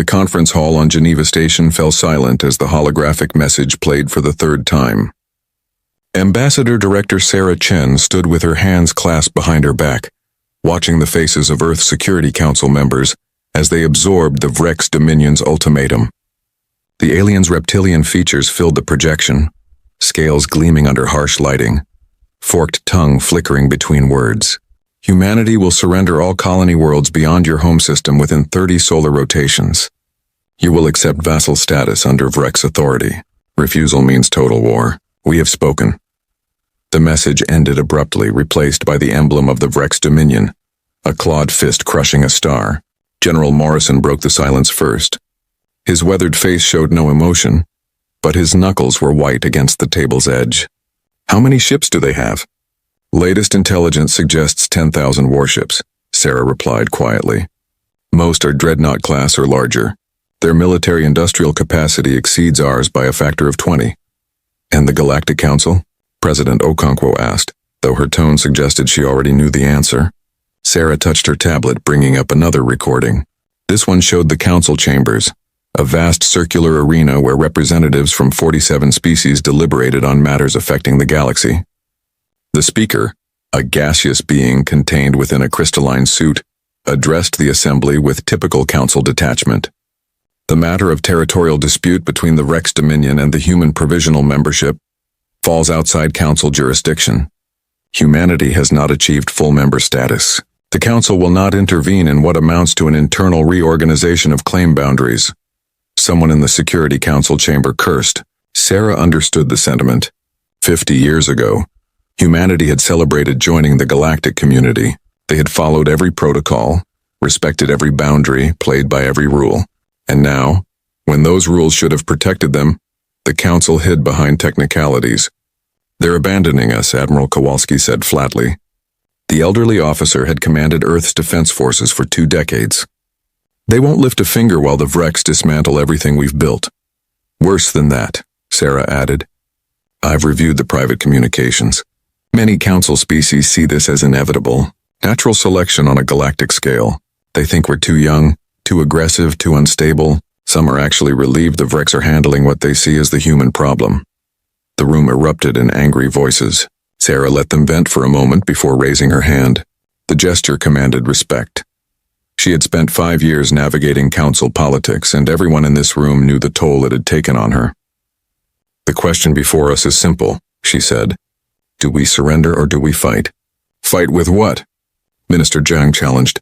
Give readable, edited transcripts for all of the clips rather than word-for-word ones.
The conference hall on Geneva Station fell silent as the holographic message played for the third time. Ambassador Director Sarah Chen stood with her hands clasped behind her back, watching the faces of Earth Security Council members as they absorbed the Vrex Dominion's ultimatum. The alien's reptilian features filled the projection, scales gleaming under harsh lighting, forked tongue flickering between words. Humanity will surrender all colony worlds beyond your home system within 30 solar rotations. You will accept vassal status under Vrex authority. Refusal means total war. We have spoken. The message ended abruptly, replaced by the emblem of the Vrex Dominion, a clawed fist crushing a star. General Morrison broke the silence first. His weathered face showed no emotion, but his knuckles were white against the table's edge. How many ships do they have? Latest intelligence suggests 10,000 warships, Sarah replied quietly. Most are dreadnought class or larger. Their military-industrial capacity exceeds ours by a factor of 20. And the Galactic Council? President Okonkwo asked, though her tone suggested she already knew the answer. Sarah touched her tablet, bringing up another recording. This one showed the council chambers, a vast circular arena where representatives from 47 species deliberated on matters affecting the galaxy. The speaker, a gaseous being contained within a crystalline suit, addressed the assembly with typical council detachment. The matter of territorial dispute between the Vrex Dominion and the human provisional membership falls outside council jurisdiction. Humanity has not achieved full member status. The council will not intervene in what amounts to an internal reorganization of claim boundaries. Someone in the Security Council chamber cursed. Sarah understood the sentiment. 50 years ago, humanity had celebrated joining the galactic community. They had followed every protocol, respected every boundary, played by every rule. And now, when those rules should have protected them, the council hid behind technicalities. They're abandoning us, Admiral Kowalski said flatly. The elderly officer had commanded Earth's defense forces for 2 decades. They won't lift a finger while the Vrex dismantle everything we've built. Worse than that, Sarah added. I've reviewed the private communications. Many council species see this as inevitable. Natural selection on a galactic scale. They think we're too young, too aggressive, too unstable. Some are actually relieved the Vrex are handling what they see as the human problem. The room erupted in angry voices. Sarah let them vent for a moment before raising her hand. The gesture commanded respect. She had spent 5 years navigating council politics, and everyone in this room knew the toll it had taken on her. The question before us is simple, she said. Do we surrender or do we fight? Fight with what? Minister Zhang challenged.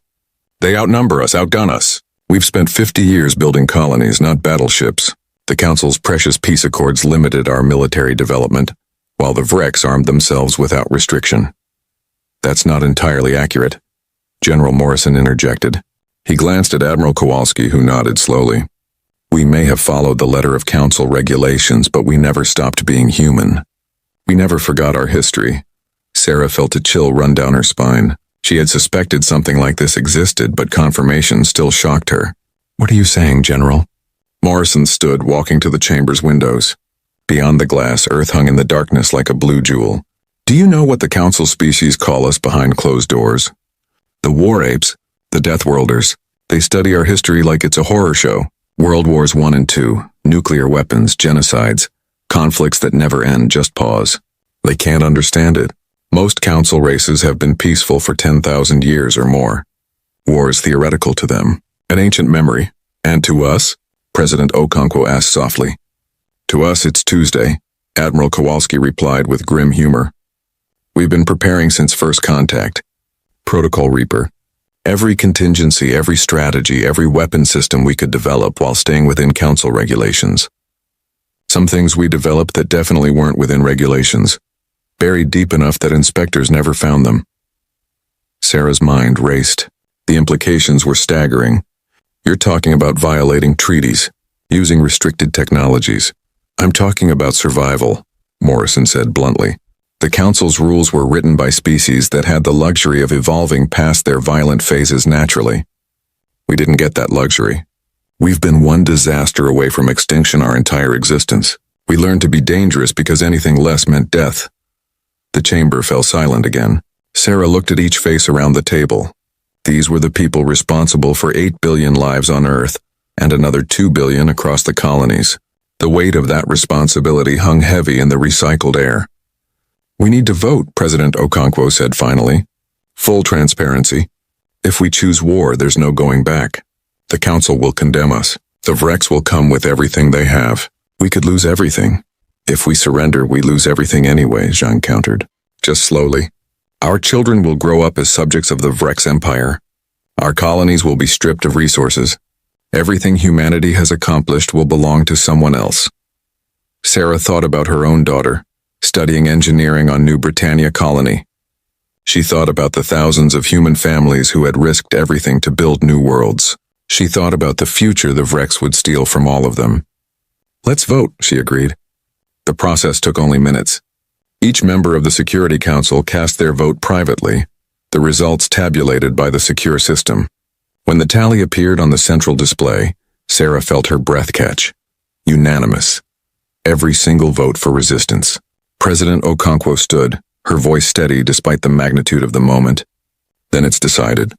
They outnumber us, outgun us. We've spent 50 years building colonies, not battleships. The Council's precious peace accords limited our military development, while the Vrex armed themselves without restriction. That's not entirely accurate, General Morrison interjected. He glanced at Admiral Kowalski, who nodded slowly. We may have followed the letter of Council regulations, but we never stopped being human. We never forgot our history. Sarah felt a chill run down her spine. She had suspected something like this existed, but confirmation still shocked her. What are you saying, General? Morrison stood, walking to the chamber's windows. Beyond the glass, Earth hung in the darkness like a blue jewel. Do you know what the Council species call us behind closed doors? The War Apes, the Death Worlders. They study our history like it's a horror show. World Wars I and II, nuclear weapons, genocides, conflicts that never end, just pause. They can't understand it. Most Council races have been peaceful for 10,000 years or more. War is theoretical to them, an ancient memory. And to us? President Okonkwo asked softly. To us it's Tuesday, Admiral Kowalski replied with grim humor. We've been preparing since first contact. Protocol Reaper. Every contingency, every strategy, every weapon system we could develop while staying within Council regulations. Some things we developed that definitely weren't within regulations, buried deep enough that inspectors never found them. Sarah's mind raced. The implications were staggering. You're talking about violating treaties, using restricted technologies. I'm talking about survival, Morrison said bluntly. The Council's rules were written by species that had the luxury of evolving past their violent phases naturally. We didn't get that luxury. We've been one disaster away from extinction our entire existence. We learned to be dangerous because anything less meant death. The chamber fell silent again. Sarah looked at each face around the table. These were the people responsible for 8 billion lives on Earth, and another 2 billion across the colonies. The weight of that responsibility hung heavy in the recycled air. "We need to vote," President Okonkwo said finally. "Full transparency. If we choose war, there's no going back. The council will condemn us. The Vrex will come with everything they have. We could lose everything. If we surrender, we lose everything anyway," Zhang countered. "Just slowly. Our children will grow up as subjects of the Vrex Empire. Our colonies will be stripped of resources. Everything humanity has accomplished will belong to someone else." Sarah thought about her own daughter, studying engineering on New Britannia colony. She thought about the thousands of human families who had risked everything to build new worlds. She thought about the future the Vrex would steal from all of them. "Let's vote," she agreed. The process took only minutes. Each member of the Security Council cast their vote privately, the results tabulated by the secure system. When the tally appeared on the central display, Sarah felt her breath catch. Unanimous. Every single vote for resistance. President Okonkwo stood, her voice steady despite the magnitude of the moment. "Then it's decided.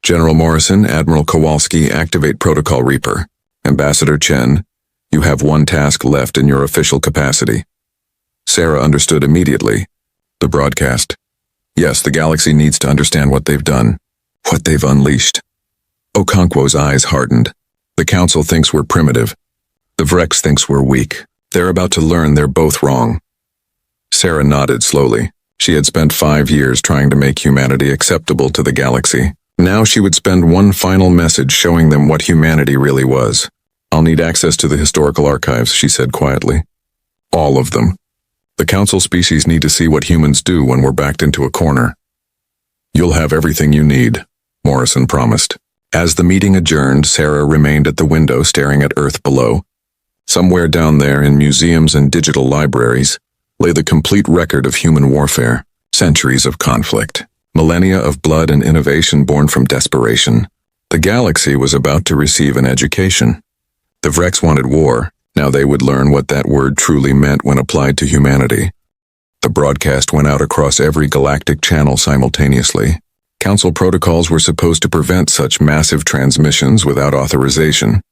General Morrison, Admiral Kowalski, activate Protocol Reaper. Ambassador Chen, you have one task left in your official capacity." Sarah understood immediately. The broadcast. Yes, the galaxy needs to understand what they've done, what they've unleashed. Okonkwo's eyes hardened. The council thinks we're primitive. The Vrex thinks we're weak. They're about to learn they're both wrong. Sarah nodded slowly. She had spent 5 years trying to make humanity acceptable to the galaxy. Now she would spend one final message showing them what humanity really was. "I'll need access to the historical archives," she said quietly. "All of them. The council species need to see what humans do when we're backed into a corner." "You'll have everything you need," Morrison promised. As the meeting adjourned, Sarah remained at the window staring at Earth below. Somewhere down there in museums and digital libraries lay the complete record of human warfare, centuries of conflict, millennia of blood and innovation born from desperation. The galaxy was about to receive an education. The Vrex wanted war. Now they would learn what that word truly meant when applied to humanity. The broadcast went out across every galactic channel simultaneously. Council protocols were supposed to prevent such massive transmissions without authorization.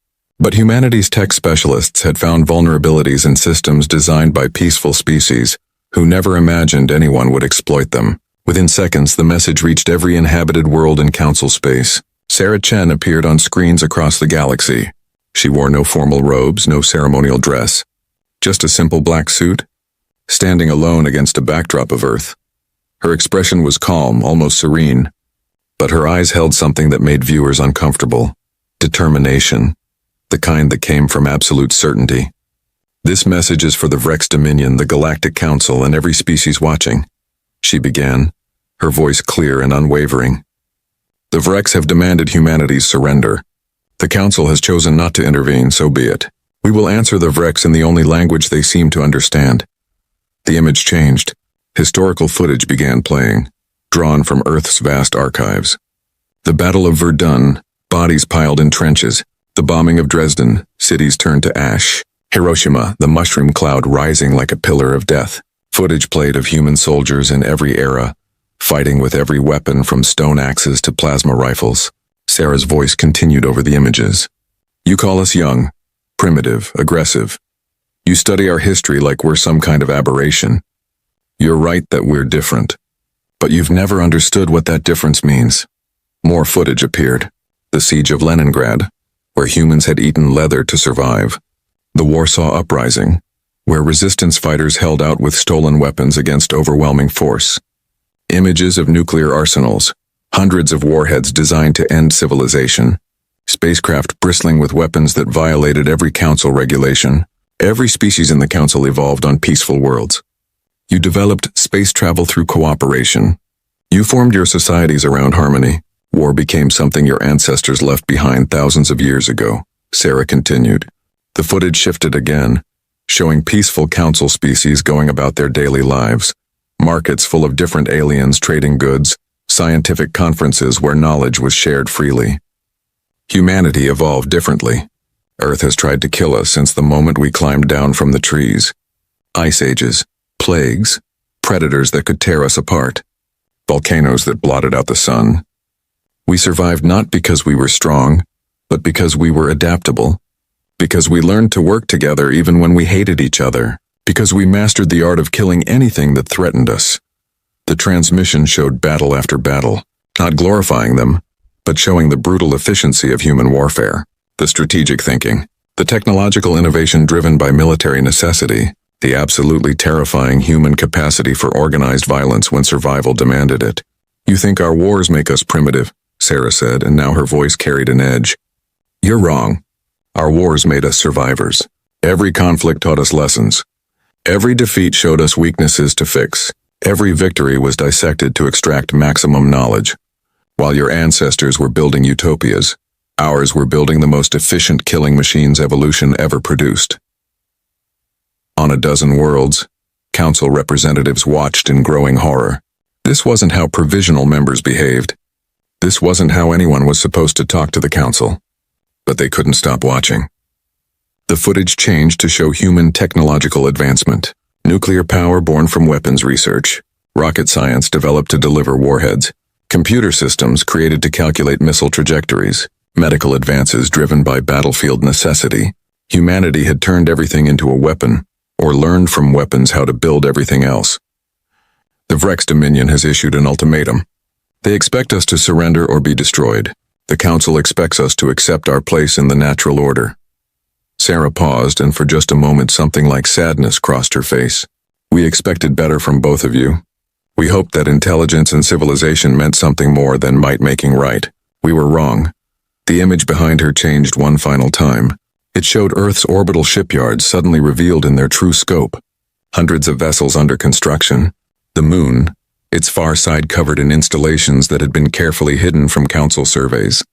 But humanity's tech specialists had found vulnerabilities in systems designed by peaceful species who never imagined anyone would exploit them. Within seconds, the message reached every inhabited world in Council space. Sarah Chen appeared on screens across the galaxy. She wore no formal robes, no ceremonial dress. Just a simple black suit, standing alone against a backdrop of Earth. Her expression was calm, almost serene. But her eyes held something that made viewers uncomfortable. Determination. The kind that came from absolute certainty. "This message is for the Vrex Dominion, the Galactic Council, and every species watching," she began, her voice clear and unwavering. "The Vrex have demanded humanity's surrender. The Council has chosen not to intervene, so be it. We will answer the Vrex in the only language they seem to understand." The image changed. Historical footage began playing, drawn from Earth's vast archives. The Battle of Verdun, bodies piled in trenches. The bombing of Dresden, cities turned to ash. Hiroshima, the mushroom cloud rising like a pillar of death. Footage played of human soldiers in every era, fighting with every weapon from stone axes to plasma rifles. Sarah's voice continued over the images. "You call us young, primitive, aggressive. You study our history like we're some kind of aberration. You're right that we're different. But you've never understood what that difference means." More footage appeared. The siege of Leningrad, where humans had eaten leather to survive. The Warsaw Uprising, where resistance fighters held out with stolen weapons against overwhelming force. Images of nuclear arsenals, hundreds of warheads designed to end civilization. Spacecraft bristling with weapons that violated every council regulation. Every species in the council evolved on peaceful worlds. You developed space travel through cooperation. You formed your societies around harmony. War became something your ancestors left behind thousands of years ago, Sarah continued. The footage shifted again, showing peaceful council species going about their daily lives. Markets full of different aliens trading goods, scientific conferences where knowledge was shared freely. Humanity evolved differently. Earth has tried to kill us since the moment we climbed down from the trees. Ice ages, plagues, predators that could tear us apart, volcanoes that blotted out the sun. We survived not because we were strong, but because we were adaptable. Because we learned to work together even when we hated each other. Because we mastered the art of killing anything that threatened us. The transmission showed battle after battle, not glorifying them, but showing the brutal efficiency of human warfare. The strategic thinking, the technological innovation driven by military necessity, the absolutely terrifying human capacity for organized violence when survival demanded it. You think our wars make us primitive, Sarah said, and now her voice carried an edge. You're wrong. Our wars made us survivors. Every conflict taught us lessons. Every defeat showed us weaknesses to fix. Every victory was dissected to extract maximum knowledge. While your ancestors were building utopias, ours were building the most efficient killing machines evolution ever produced. On a dozen worlds, council representatives watched in growing horror. This wasn't how provisional members behaved. This wasn't how anyone was supposed to talk to the council. But they couldn't stop watching. The footage changed to show human technological advancement. Nuclear power born from weapons research. Rocket science developed to deliver warheads. Computer systems created to calculate missile trajectories. Medical advances driven by battlefield necessity. Humanity had turned everything into a weapon, or learned from weapons how to build everything else. The Vrex Dominion has issued an ultimatum. They expect us to surrender or be destroyed. The Council expects us to accept our place in the natural order. Sarah paused, and for just a moment something like sadness crossed her face. We expected better from both of you. We hoped that intelligence and civilization meant something more than might making right. We were wrong. The image behind her changed one final time. It showed Earth's orbital shipyards suddenly revealed in their true scope. Hundreds of vessels under construction. The moon, its far side covered in installations that had been carefully hidden from council surveys.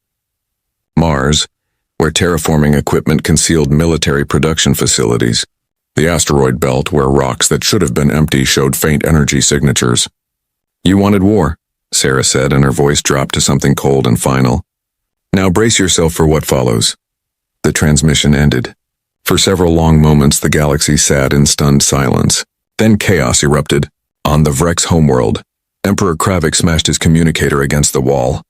Mars, where terraforming equipment concealed military production facilities. The asteroid belt, where rocks that should have been empty showed faint energy signatures. You wanted war, Sarah said, and her voice dropped to something cold and final. Now brace yourself for what follows. The transmission ended. For several long moments the galaxy sat in stunned silence. Then chaos erupted. On the Vrex homeworld, Emperor Kravik smashed his communicator against the wall.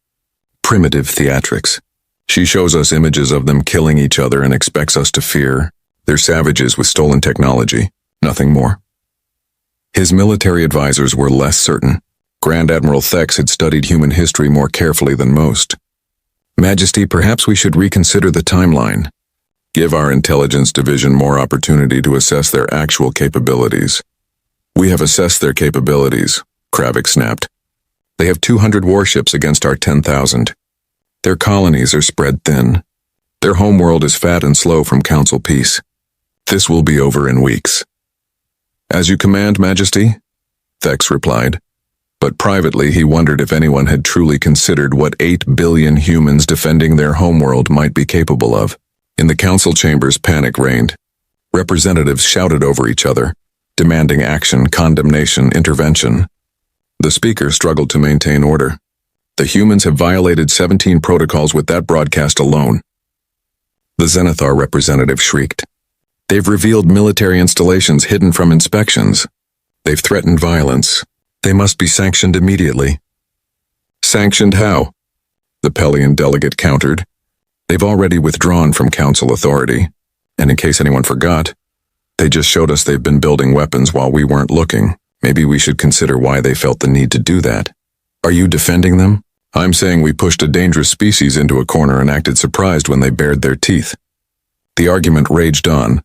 Primitive theatrics. She shows us images of them killing each other and expects us to fear. They're savages with stolen technology, nothing more. His military advisors were less certain. Grand Admiral Thex had studied human history more carefully than most. Majesty, perhaps we should reconsider the timeline. Give our intelligence division more opportunity to assess their actual capabilities. We have assessed their capabilities, Kravik snapped. They have 200 warships against our 10,000. Their colonies are spread thin. Their homeworld is fat and slow from council peace. This will be over in weeks. As you command, Majesty, Thex replied. But privately he wondered if anyone had truly considered what 8 billion humans defending their homeworld might be capable of. In the council chambers, panic reigned. Representatives shouted over each other, demanding action, condemnation, intervention. The speaker struggled to maintain order. The humans have violated 17 protocols with that broadcast alone. The Zenithar representative shrieked. They've revealed military installations hidden from inspections. They've threatened violence. They must be sanctioned immediately. Sanctioned how? The Pelian delegate countered. They've already withdrawn from council authority. And in case anyone forgot, they just showed us they've been building weapons while we weren't looking. Maybe we should consider why they felt the need to do that. Are you defending them? I'm saying we pushed a dangerous species into a corner and acted surprised when they bared their teeth. The argument raged on,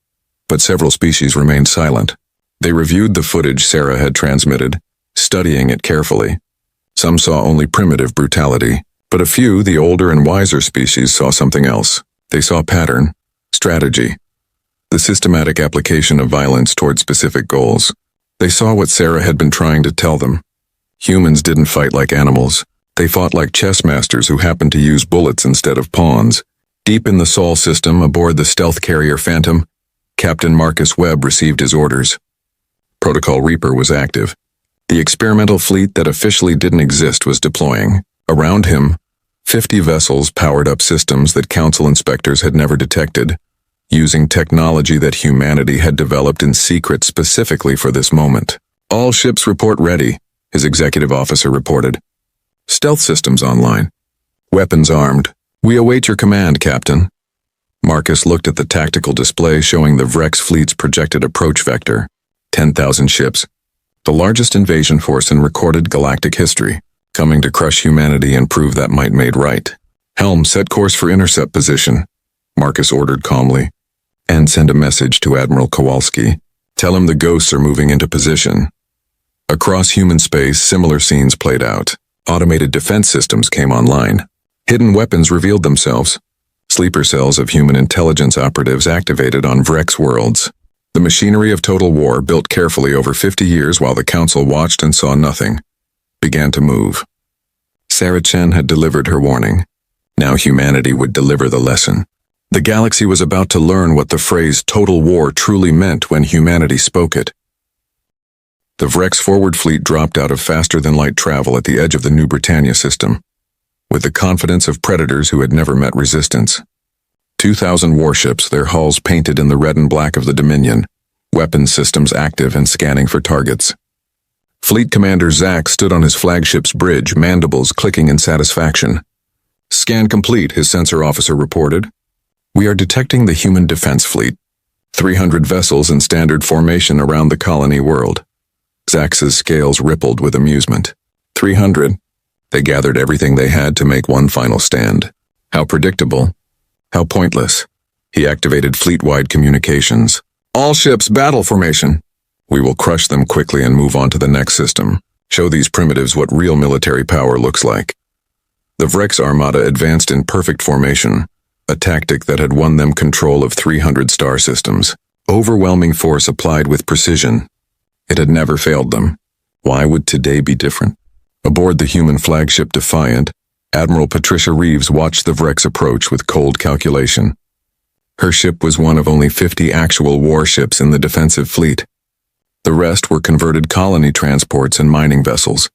but several species remained silent. They reviewed the footage Sarah had transmitted, studying it carefully. Some saw only primitive brutality, but a few, the older and wiser species, saw something else. They saw pattern, strategy, the systematic application of violence toward specific goals. They saw what Sarah had been trying to tell them. Humans didn't fight like animals. They fought like chess masters who happened to use bullets instead of pawns. Deep in the Sol system, aboard the stealth carrier Phantom, Captain Marcus Webb received his orders. Protocol Reaper was active. The experimental fleet that officially didn't exist was deploying. Around him, 50 vessels powered up systems that council inspectors had never detected, using technology that humanity had developed in secret specifically for this moment. All ships report ready, his executive officer reported. Stealth systems online. Weapons armed. We await your command, Captain. Marcus looked at the tactical display showing the Vrex fleet's projected approach vector. 10,000 ships. The largest invasion force in recorded galactic history, coming to crush humanity and prove that might made right. Helm, set course for intercept position, Marcus ordered calmly. And send a message to Admiral Kowalski. Tell him the ghosts are moving into position. Across human space, similar scenes played out. Automated defense systems came online. Hidden weapons revealed themselves. Sleeper cells of human intelligence operatives activated on Vrex worlds. The machinery of total war, built carefully over 50 years while the Council watched and saw nothing, began to move. Sarah Chen had delivered her warning. Now humanity would deliver the lesson. The galaxy was about to learn what the phrase total war truly meant when humanity spoke it. The Vrex forward fleet dropped out of faster-than-light travel at the edge of the New Britannia system, with the confidence of predators who had never met resistance. 2,000 warships, their hulls painted in the red and black of the Dominion, weapons systems active and scanning for targets. Fleet Commander Zach stood on his flagship's bridge, mandibles clicking in satisfaction. Scan complete, his sensor officer reported. We are detecting the human defense fleet. 300 vessels in standard formation around the colony world. Zach's scales rippled with amusement. 300. They gathered everything they had to make one final stand. How predictable. How pointless. He activated fleet-wide communications. All ships, battle formation. We will crush them quickly and move on to the next system. Show these primitives what real military power looks like. The Vrex Armada advanced in perfect formation, a tactic that had won them control of 300 star systems. Overwhelming force applied with precision. It had never failed them. Why would today be different? Aboard the human flagship Defiant, Admiral Patricia Reeves watched the Vrex approach with cold calculation. Her ship was one of only 50 actual warships in the defensive fleet. The rest were converted colony transports and mining vessels,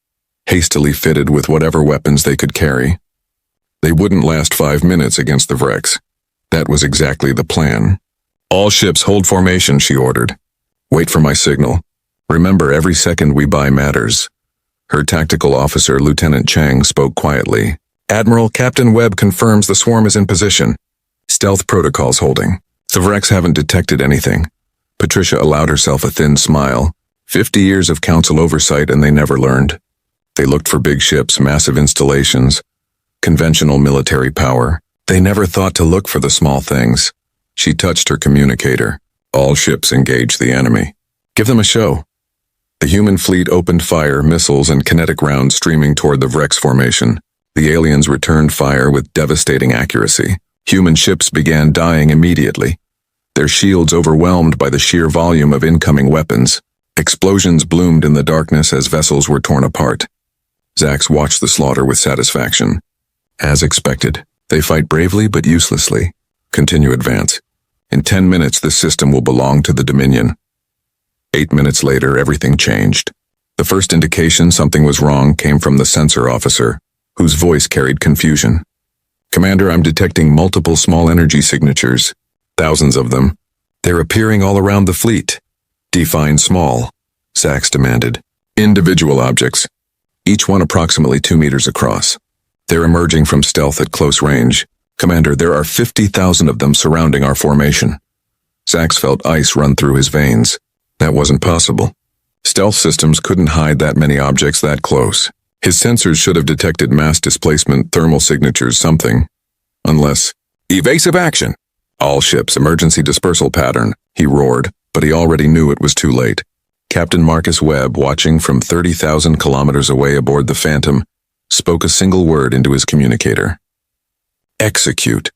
hastily fitted with whatever weapons they could carry. They wouldn't last 5 minutes against the Vrex. That was exactly the plan. All ships hold formation, she ordered. Wait for my signal. Remember, every second we buy matters. Her tactical officer, Lieutenant Chang, spoke quietly. Admiral, Captain Webb confirms the swarm is in position. Stealth protocols holding. The Vrex haven't detected anything. Patricia allowed herself a thin smile. 50 years of council oversight and they never learned. They looked for big ships, massive installations, conventional military power. They never thought to look for the small things. She touched her communicator. All ships engage the enemy. Give them a show. The human fleet opened fire, missiles and kinetic rounds streaming toward the Vrex formation. The aliens returned fire with devastating accuracy. Human ships began dying immediately, their shields overwhelmed by the sheer volume of incoming weapons. Explosions bloomed in the darkness as vessels were torn apart. Zax watched the slaughter with satisfaction. As expected, they fight bravely but uselessly. Continue advance. In 10 minutes, this system will belong to the Dominion. 8 minutes later, everything changed. The first indication something was wrong came from the sensor officer, whose voice carried confusion. Commander, I'm detecting multiple small energy signatures. Thousands of them. They're appearing all around the fleet. Define small, Zax demanded. Individual objects, each one approximately 2 meters across. They're emerging from stealth at close range. Commander, there are 50,000 of them surrounding our formation. Zax felt ice run through his veins. That wasn't possible. Stealth systems couldn't hide that many objects that close. His sensors should have detected mass displacement, thermal signatures, something. Unless... Evasive action! All ships, emergency dispersal pattern, he roared, but he already knew it was too late. Captain Marcus Webb, watching from 30,000 kilometers away aboard the Phantom, spoke a single word into his communicator. Execute.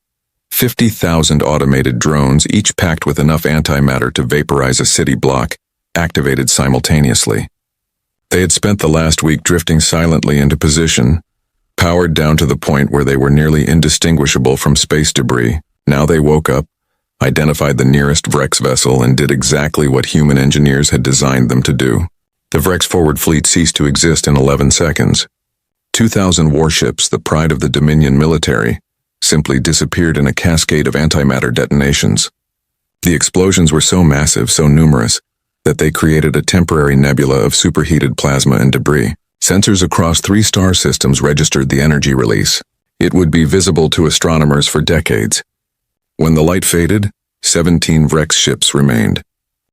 50,000 automated drones, each packed with enough antimatter to vaporize a city block, activated simultaneously. They had spent the last week drifting silently into position, powered down to the point where they were nearly indistinguishable from space debris. Now they woke up, identified the nearest Vrex vessel, and did exactly what human engineers had designed them to do. The Vrex forward fleet ceased to exist in 11 seconds. 2,000 warships, the pride of the Dominion military, simply disappeared in a cascade of antimatter detonations. The explosions were so massive, so numerous, that they created a temporary nebula of superheated plasma and debris. Sensors across 3 star systems registered the energy release. It would be visible to astronomers for decades. When the light faded, 17 Vrex ships remained.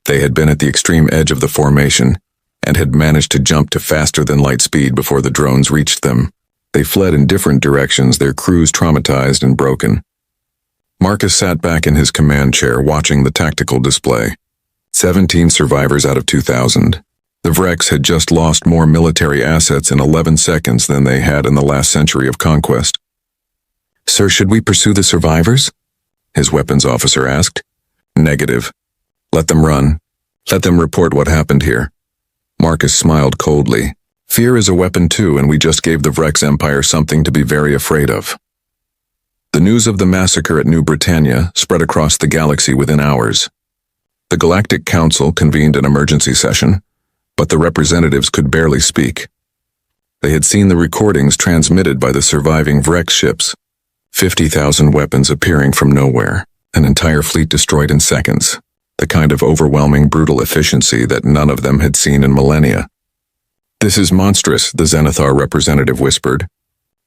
They had been at the extreme edge of the formation and had managed to jump to faster than light speed before the drones reached them. They fled in different directions, their crews traumatized and broken. Marcus sat back in his command chair watching the tactical display. 17 survivors out of 2,000. The Vrex had just lost more military assets in 11 seconds than they had in the last century of conquest. "Sir, should we pursue the survivors?" his weapons officer asked. "Negative. Let them run. Let them report what happened here." Marcus smiled coldly. "Fear is a weapon too, and we just gave the Vrex Empire something to be very afraid of." The news of the massacre at New Britannia spread across the galaxy within hours. The Galactic Council convened an emergency session, but the representatives could barely speak. They had seen the recordings transmitted by the surviving Vrex ships. 50,000 weapons appearing from nowhere, an entire fleet destroyed in seconds, the kind of overwhelming brutal efficiency that none of them had seen in millennia. "This is monstrous," the Zenithar representative whispered.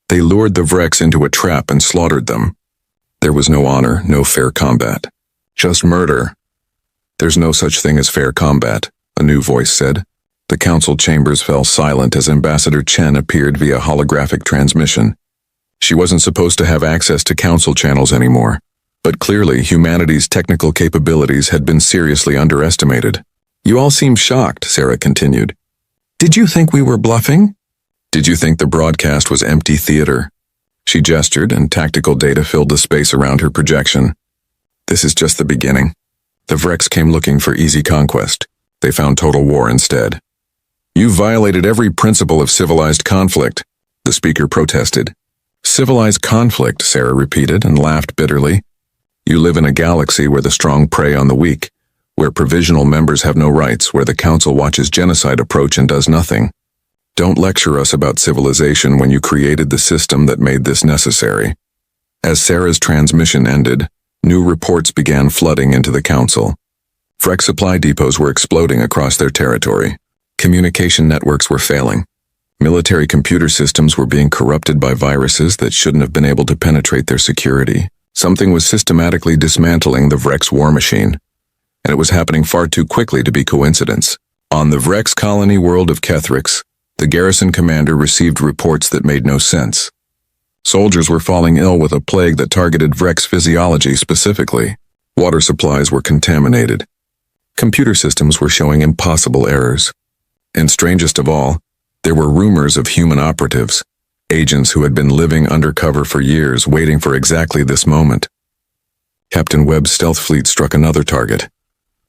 "They lured the Vrex into a trap and slaughtered them. There was no honor, no fair combat. Just murder." "There's no such thing as fair combat," a new voice said. The council chambers fell silent as Ambassador Chen appeared via holographic transmission. She wasn't supposed to have access to council channels anymore, but clearly humanity's technical capabilities had been seriously underestimated. "You all seem shocked," Sarah continued. "Did you think we were bluffing? Did you think the broadcast was empty theater?" She gestured, and tactical data filled the space around her projection. "This is just the beginning. The Vrex came looking for easy conquest. They found total war instead." "You violated every principle of civilized conflict," the speaker protested. "Civilized conflict," Sarah repeated and laughed bitterly. "You live in a galaxy where the strong prey on the weak, where provisional members have no rights, where the council watches genocide approach and does nothing. Don't lecture us about civilization when you created the system that made this necessary." As Sarah's transmission ended, new reports began flooding into the council. Vrex supply depots were exploding across their territory. Communication networks were failing. Military computer systems were being corrupted by viruses that shouldn't have been able to penetrate their security. Something was systematically dismantling the Vrex war machine, and it was happening far too quickly to be coincidence. On the Vrex colony world of Kethrix, the garrison commander received reports that made no sense. Soldiers were falling ill with a plague that targeted Vrex physiology specifically. Water supplies were contaminated. Computer systems were showing impossible errors. And strangest of all, there were rumors of human operatives, agents who had been living undercover for years, waiting for exactly this moment. Captain Webb's stealth fleet struck another target,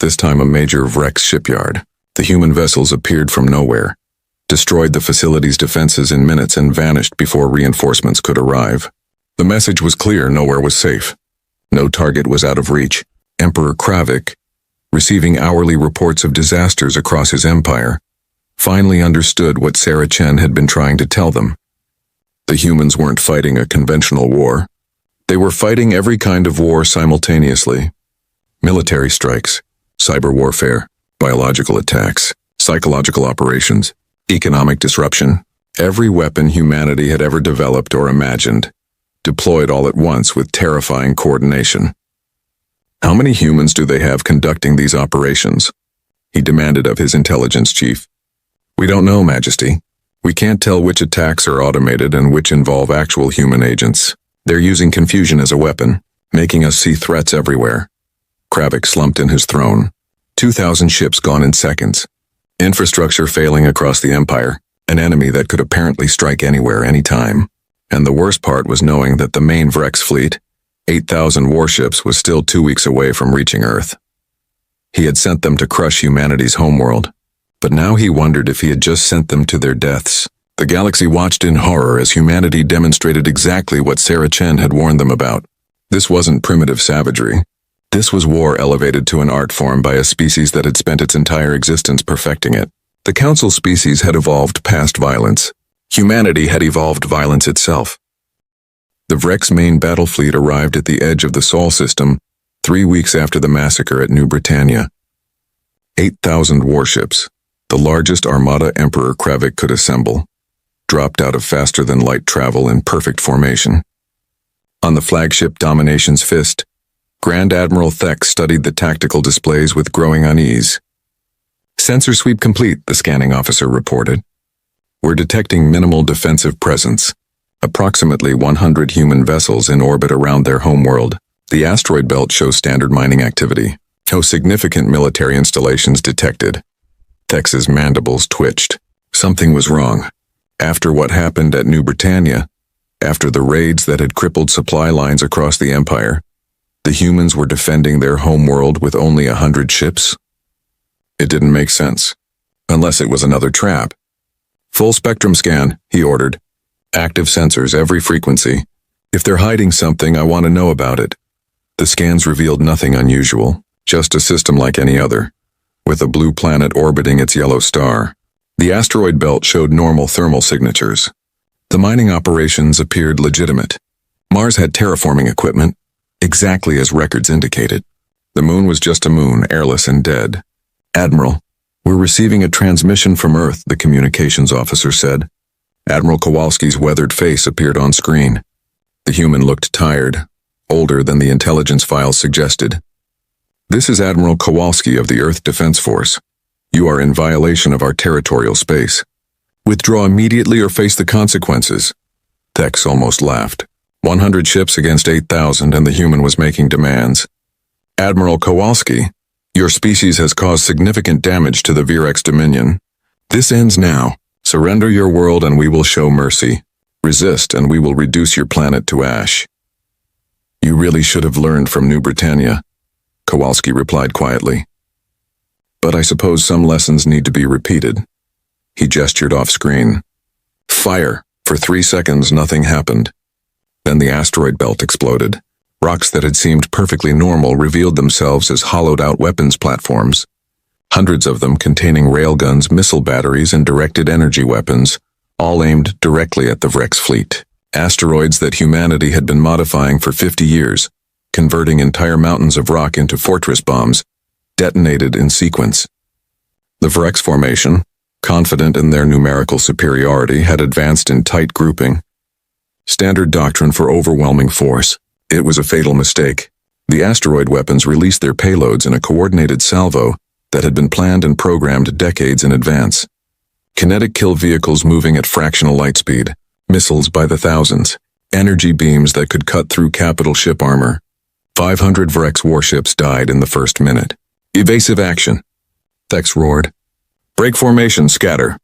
this time a major Vrex shipyard. The human vessels appeared from nowhere, destroyed the facility's defenses in minutes, and vanished before reinforcements could arrive. The message was clear: nowhere was safe. No target was out of reach. Emperor Kravik, receiving hourly reports of disasters across his empire, finally understood what Sarah Chen had been trying to tell them. The humans weren't fighting a conventional war. They were fighting every kind of war simultaneously. Military strikes, cyber warfare, biological attacks, psychological operations, economic disruption. Every weapon humanity had ever developed or imagined, deployed all at once with terrifying coordination. "How many humans do they have conducting these operations?" he demanded of his intelligence chief. "We don't know, Majesty. We can't tell which attacks are automated and which involve actual human agents. They're using confusion as a weapon, making us see threats everywhere." Kravik slumped in his throne. 2,000 ships gone in seconds. Infrastructure failing across the Empire, an enemy that could apparently strike anywhere, anytime. And the worst part was knowing that the main Vrex fleet, 8,000 warships, was still 2 weeks away from reaching Earth. He had sent them to crush humanity's homeworld, but now he wondered if he had just sent them to their deaths. The galaxy watched in horror as humanity demonstrated exactly what Sarah Chen had warned them about. This wasn't primitive savagery. This was war elevated to an art form by a species that had spent its entire existence perfecting it. The Council species had evolved past violence. Humanity had evolved violence itself. The Vrex main battle fleet arrived at the edge of the Sol system 3 weeks after the massacre at New Britannia. 8,000 warships, the largest armada Emperor Kravik could assemble, dropped out of faster-than-light travel in perfect formation. On the flagship Domination's Fist, Grand Admiral Thex studied the tactical displays with growing unease. "Sensor sweep complete," the scanning officer reported. "We're detecting minimal defensive presence. Approximately 100 human vessels in orbit around their homeworld. The asteroid belt shows standard mining activity. No significant military installations detected." Thex's mandibles twitched. Something was wrong. After what happened at New Britannia, after the raids that had crippled supply lines across the Empire, the humans were defending their homeworld with only 100 ships? It didn't make sense. Unless it was another trap. "Full spectrum scan," he ordered. "Active sensors, every frequency. If they're hiding something, I want to know about it." The scans revealed nothing unusual, just a system like any other, with a blue planet orbiting its yellow star. The asteroid belt showed normal thermal signatures. The mining operations appeared legitimate. Mars had terraforming equipment, exactly as records indicated. The moon was just a moon, airless and dead. "Admiral, we're receiving a transmission from Earth," the communications officer said. Admiral Kowalski's weathered face appeared on screen. The human looked tired, older than the intelligence files suggested. "This is Admiral Kowalski of the Earth Defense Force. You are in violation of our territorial space. Withdraw immediately or face the consequences." Thex almost laughed. 100 ships against 8,000, and the human was making demands. "Admiral Kowalski, your species has caused significant damage to the Virex Dominion. This ends now. Surrender your world and we will show mercy. Resist and we will reduce your planet to ash." "You really should have learned from New Britannia," Kowalski replied quietly. "But I suppose some lessons need to be repeated." He gestured off screen. "Fire!" For 3 seconds, nothing happened. Then the asteroid belt exploded. Rocks that had seemed perfectly normal revealed themselves as hollowed-out weapons platforms. Hundreds of them containing railguns, missile batteries, and directed energy weapons, all aimed directly at the Vrex fleet. Asteroids that humanity had been modifying for 50 years, converting entire mountains of rock into fortress bombs, detonated in sequence. The Vrex formation, confident in their numerical superiority, had advanced in tight grouping. Standard doctrine for overwhelming force. It was a fatal mistake. The asteroid weapons released their payloads in a coordinated salvo that had been planned and programmed decades in advance. Kinetic kill vehicles moving at fractional light speed, missiles by the thousands, energy beams that could cut through capital ship armor. 500 Vrex warships died in the first minute. "Evasive action," Thex roared. "Break formation, scatter."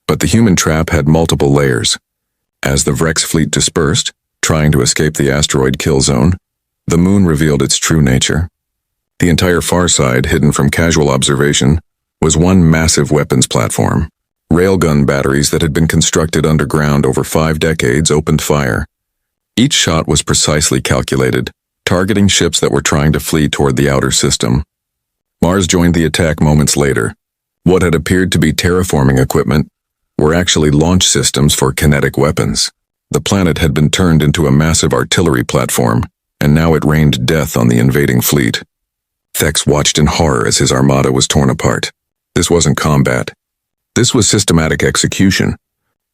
But the human trap had multiple layers. As the Vrex fleet dispersed, trying to escape the asteroid kill zone, the moon revealed its true nature. The entire far side, hidden from casual observation, was one massive weapons platform. Railgun batteries that had been constructed underground over 5 decades opened fire. Each shot was precisely calculated, targeting ships that were trying to flee toward the outer system. Mars joined the attack moments later. What had appeared to be terraforming equipment were actually launch systems for kinetic weapons. The planet had been turned into a massive artillery platform, and now it rained death on the invading fleet. Thex watched in horror as his armada was torn apart. This wasn't combat. This was systematic execution.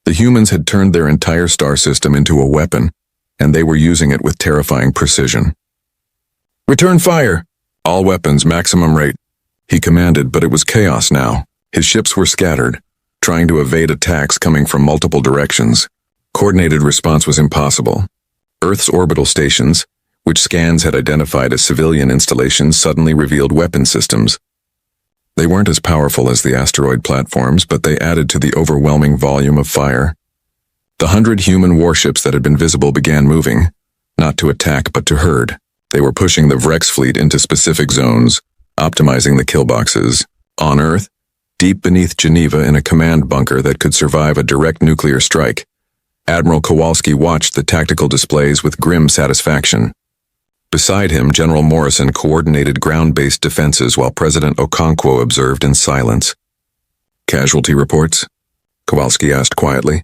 The humans had turned their entire star system into a weapon, and they were using it with terrifying precision. "Return fire! All weapons, maximum rate," he commanded, but it was chaos now. His ships were scattered, trying to evade attacks coming from multiple directions. Coordinated response was impossible. Earth's orbital stations, which scans had identified as civilian installations, suddenly revealed weapon systems. They weren't as powerful as the asteroid platforms, but they added to the overwhelming volume of fire. The 100 human warships that had been visible began moving, not to attack but to herd. They were pushing the Vrex fleet into specific zones, optimizing the kill boxes. On Earth, deep beneath Geneva in a command bunker that could survive a direct nuclear strike, Admiral Kowalski watched the tactical displays with grim satisfaction. Beside him, General Morrison coordinated ground-based defenses while President Okonkwo observed in silence. "Casualty reports?" Kowalski asked quietly.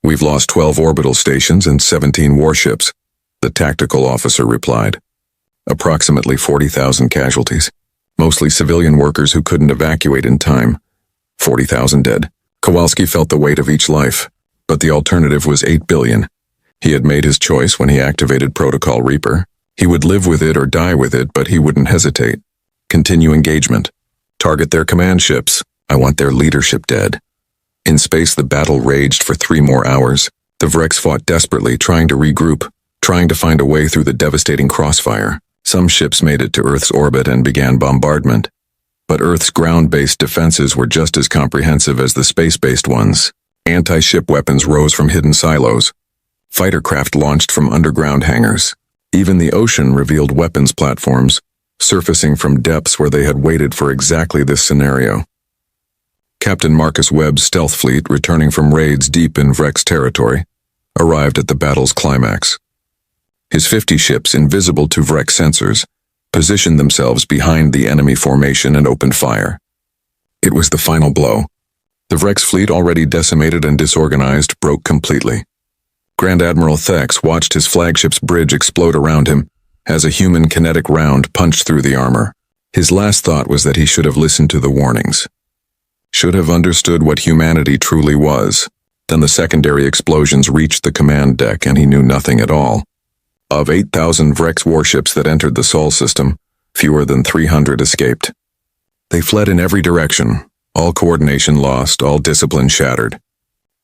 "We've lost 12 orbital stations and 17 warships," the tactical officer replied. "Approximately 40,000 casualties, mostly civilian workers who couldn't evacuate in time. 40,000 dead." Kowalski felt the weight of each life, but the alternative was 8 billion. He had made his choice when he activated Protocol Reaper. He would live with it or die with it, but he wouldn't hesitate. Continue engagement. Target their command ships. I want their leadership dead. In space, the battle raged for 3 more hours. The Vrex fought desperately, trying to regroup, trying to find a way through the devastating crossfire. Some ships made it to Earth's orbit and began bombardment. But Earth's ground-based defenses were just as comprehensive as the space-based ones. Anti-ship weapons rose from hidden silos. Fighter craft launched from underground hangars. Even the ocean revealed weapons platforms, surfacing from depths where they had waited for exactly this scenario. Captain Marcus Webb's stealth fleet, returning from raids deep in Vrex territory, arrived at the battle's climax. His 50 ships, invisible to Vrex sensors, positioned themselves behind the enemy formation and opened fire. It was the final blow. The Vrex fleet, already decimated and disorganized, broke completely. Grand Admiral Thex watched his flagship's bridge explode around him as a human kinetic round punched through the armor. His last thought was that he should have listened to the warnings. Should have understood what humanity truly was. Then the secondary explosions reached the command deck and he knew nothing at all. Of 8,000 Vrex warships that entered the Sol system, fewer than 300 escaped. They fled in every direction, all coordination lost, all discipline shattered.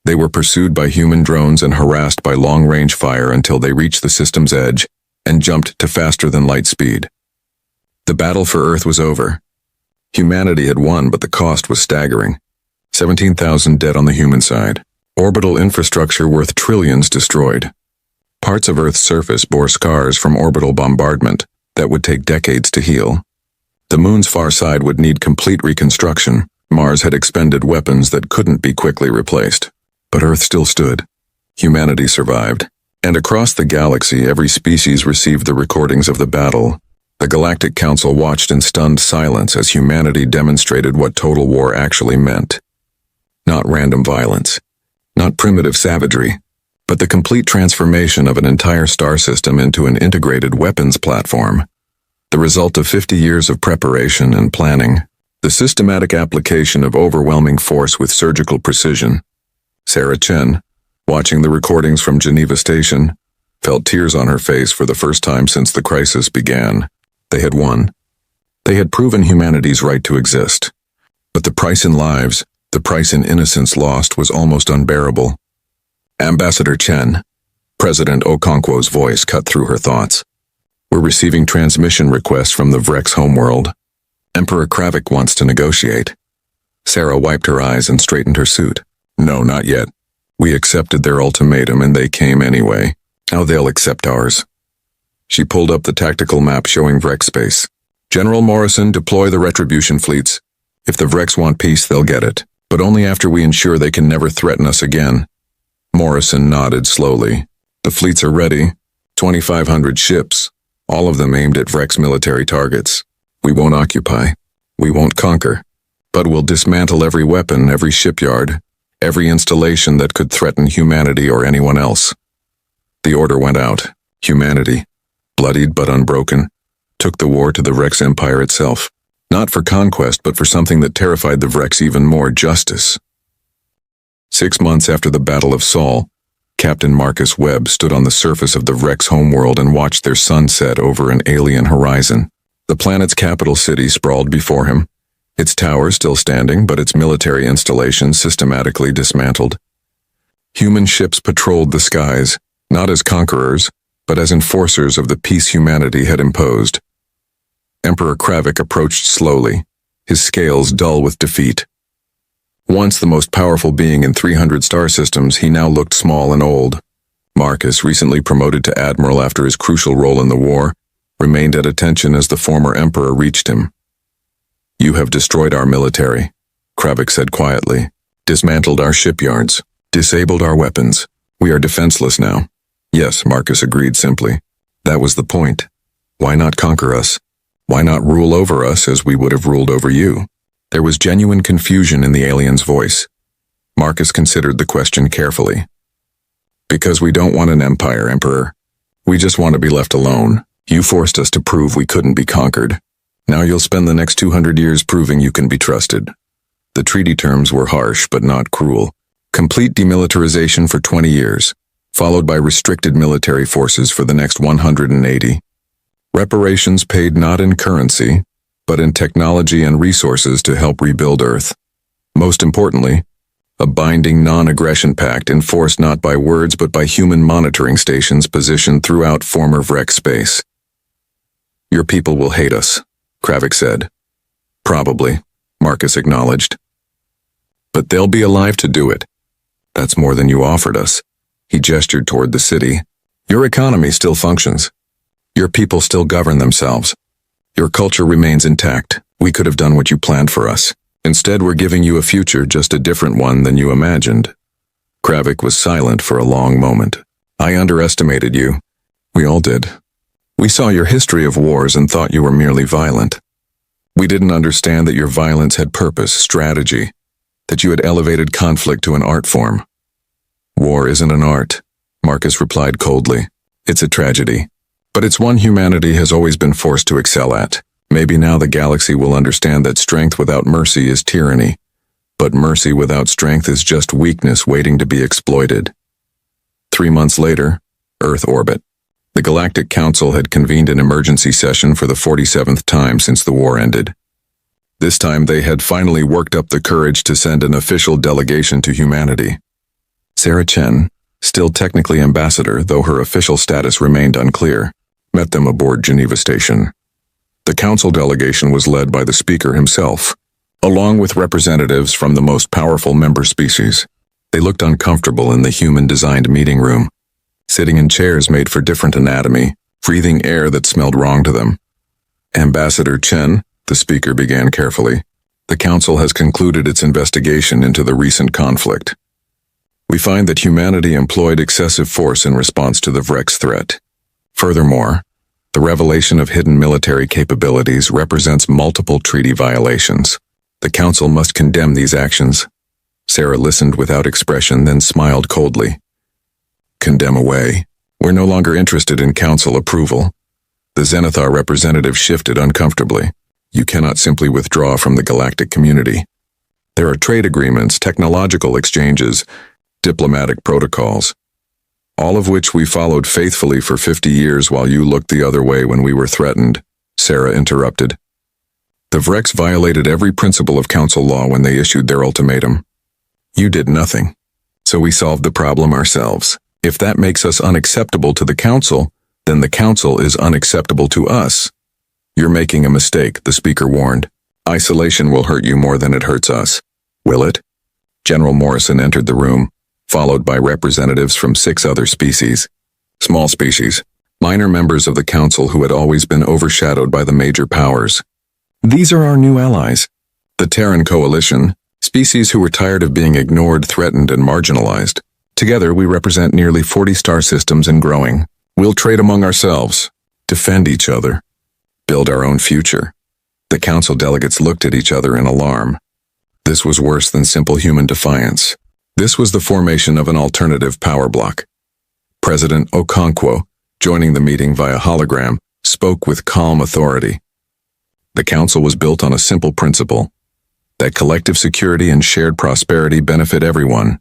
They were pursued by human drones and harassed by long-range fire until they reached the system's edge and jumped to faster-than-light speed. The battle for Earth was over. Humanity had won, but the cost was staggering. 17,000 dead on the human side. Orbital infrastructure worth trillions destroyed. Parts of Earth's surface bore scars from orbital bombardment that would take decades to heal. The moon's far side would need complete reconstruction. Mars had expended weapons that couldn't be quickly replaced. But Earth still stood. Humanity survived. And across the galaxy, every species received the recordings of the battle. The Galactic Council watched in stunned silence as humanity demonstrated what total war actually meant. Not random violence. Not primitive savagery. But the complete transformation of an entire star system into an integrated weapons platform. The result of 50 years of preparation and planning. The systematic application of overwhelming force with surgical precision. Sarah Chen, watching the recordings from Geneva Station, felt tears on her face for the first time since the crisis began. They had won. They had proven humanity's right to exist. But the price in lives, the price in innocence lost, was almost unbearable. Ambassador Chen, President Okonkwo's voice cut through her thoughts. We're receiving transmission requests from the Vrex homeworld. Emperor Kravik wants to negotiate. Sarah wiped her eyes and straightened her suit. No, not yet. We accepted their ultimatum and they came anyway. Now they'll accept ours. She pulled up the tactical map showing Vrex space. General Morrison, deploy the retribution fleets. If the Vrex want peace, they'll get it. But only after we ensure they can never threaten us again. Morrison nodded slowly. The fleets are ready. 2,500 ships. All of them aimed at Vrex military targets. We won't occupy. We won't conquer. But we'll dismantle every weapon, every shipyard, every installation that could threaten humanity or anyone else. The order went out. Humanity, bloodied but unbroken, took the war to the Vrex Empire itself. Not for conquest, but for something that terrified the Vrex even more: justice. 6 months after the Battle of Sol, Captain Marcus Webb stood on the surface of the Vrex homeworld and watched their sun set over an alien horizon. The planet's capital city sprawled before him, its towers still standing, but its military installations systematically dismantled. Human ships patrolled the skies, not as conquerors, but as enforcers of the peace humanity had imposed. Emperor Kravik approached slowly, his scales dull with defeat. Once the most powerful being in 300 star systems, he now looked small and old. Marcus, recently promoted to admiral after his crucial role in the war, remained at attention as the former emperor reached him. You have destroyed our military, Kravik said quietly, dismantled our shipyards, disabled our weapons. We are defenseless now. Yes, Marcus agreed simply. That was the point. Why not conquer us? Why not rule over us as we would have ruled over you? There was genuine confusion in the alien's voice. Marcus considered the question carefully. Because we don't want an empire, Emperor. We just want to be left alone. You forced us to prove we couldn't be conquered. Now you'll spend the next 200 years proving you can be trusted. The treaty terms were harsh but not cruel. Complete demilitarization for 20 years. followed by restricted military forces for the next 180. Reparations paid not in currency, but in technology and resources to help rebuild Earth. Most importantly, a binding non-aggression pact enforced not by words but by human monitoring stations positioned throughout former Vrek space. Your people will hate us, Kravik said. Probably, Marcus acknowledged. But they'll be alive to do it. That's more than you offered us. He gestured toward the city. Your economy still functions. Your people still govern themselves. Your culture remains intact. We could have done what you planned for us. Instead, we're giving you a future, just a different one than you imagined. Kravik was silent for a long moment. I underestimated you. We all did. We saw your history of wars and thought you were merely violent. We didn't understand that your violence had purpose, strategy, that you had elevated conflict to an art form. War isn't an art, Marcus replied coldly. It's a tragedy. But it's one humanity has always been forced to excel at. Maybe now the galaxy will understand that strength without mercy is tyranny, but mercy without strength is just weakness waiting to be exploited. 3 months later, Earth orbit. The Galactic Council had convened an emergency session for the 47th time since the war ended. This time they had finally worked up the courage to send an official delegation to humanity. Sarah Chen, still technically ambassador though her official status remained unclear, met them aboard Geneva Station. The council delegation was led by the speaker himself, along with representatives from the most powerful member species. They looked uncomfortable in the human-designed meeting room, sitting in chairs made for different anatomy, breathing air that smelled wrong to them. Ambassador Chen, the speaker began carefully, the council has concluded its investigation into the recent conflict. We find that humanity employed excessive force in response to the Vrek's threat. Furthermore, the revelation of hidden military capabilities represents multiple treaty violations. The Council must condemn these actions. Sarah listened without expression, then smiled coldly. Condemn away. We're no longer interested in Council approval. The Zenithar representative shifted uncomfortably. You cannot simply withdraw from the galactic community. There are trade agreements, technological exchanges, diplomatic protocols, all of which we followed faithfully for 50 years while you looked the other way when we were threatened, Sarah interrupted. The Vreks violated every principle of council law when they issued their ultimatum. You did nothing, so we solved the problem ourselves. If that makes us unacceptable to the council, then the council is unacceptable to us. You're making a mistake, the speaker warned. Isolation will hurt you more than it hurts us. Will it? General Morrison entered the room, followed by representatives from 6 other species. Small species, minor members of the council who had always been overshadowed by the major powers. These are our new allies. The Terran Coalition, species who were tired of being ignored, threatened, and marginalized. Together we represent nearly 40 star systems and growing. We'll trade among ourselves, defend each other, build our own future. The council delegates looked at each other in alarm. This was worse than simple human defiance. This was the formation of an alternative power bloc. President Okonkwo, joining the meeting via hologram, spoke with calm authority. The council was built on a simple principle, that collective security and shared prosperity benefit everyone.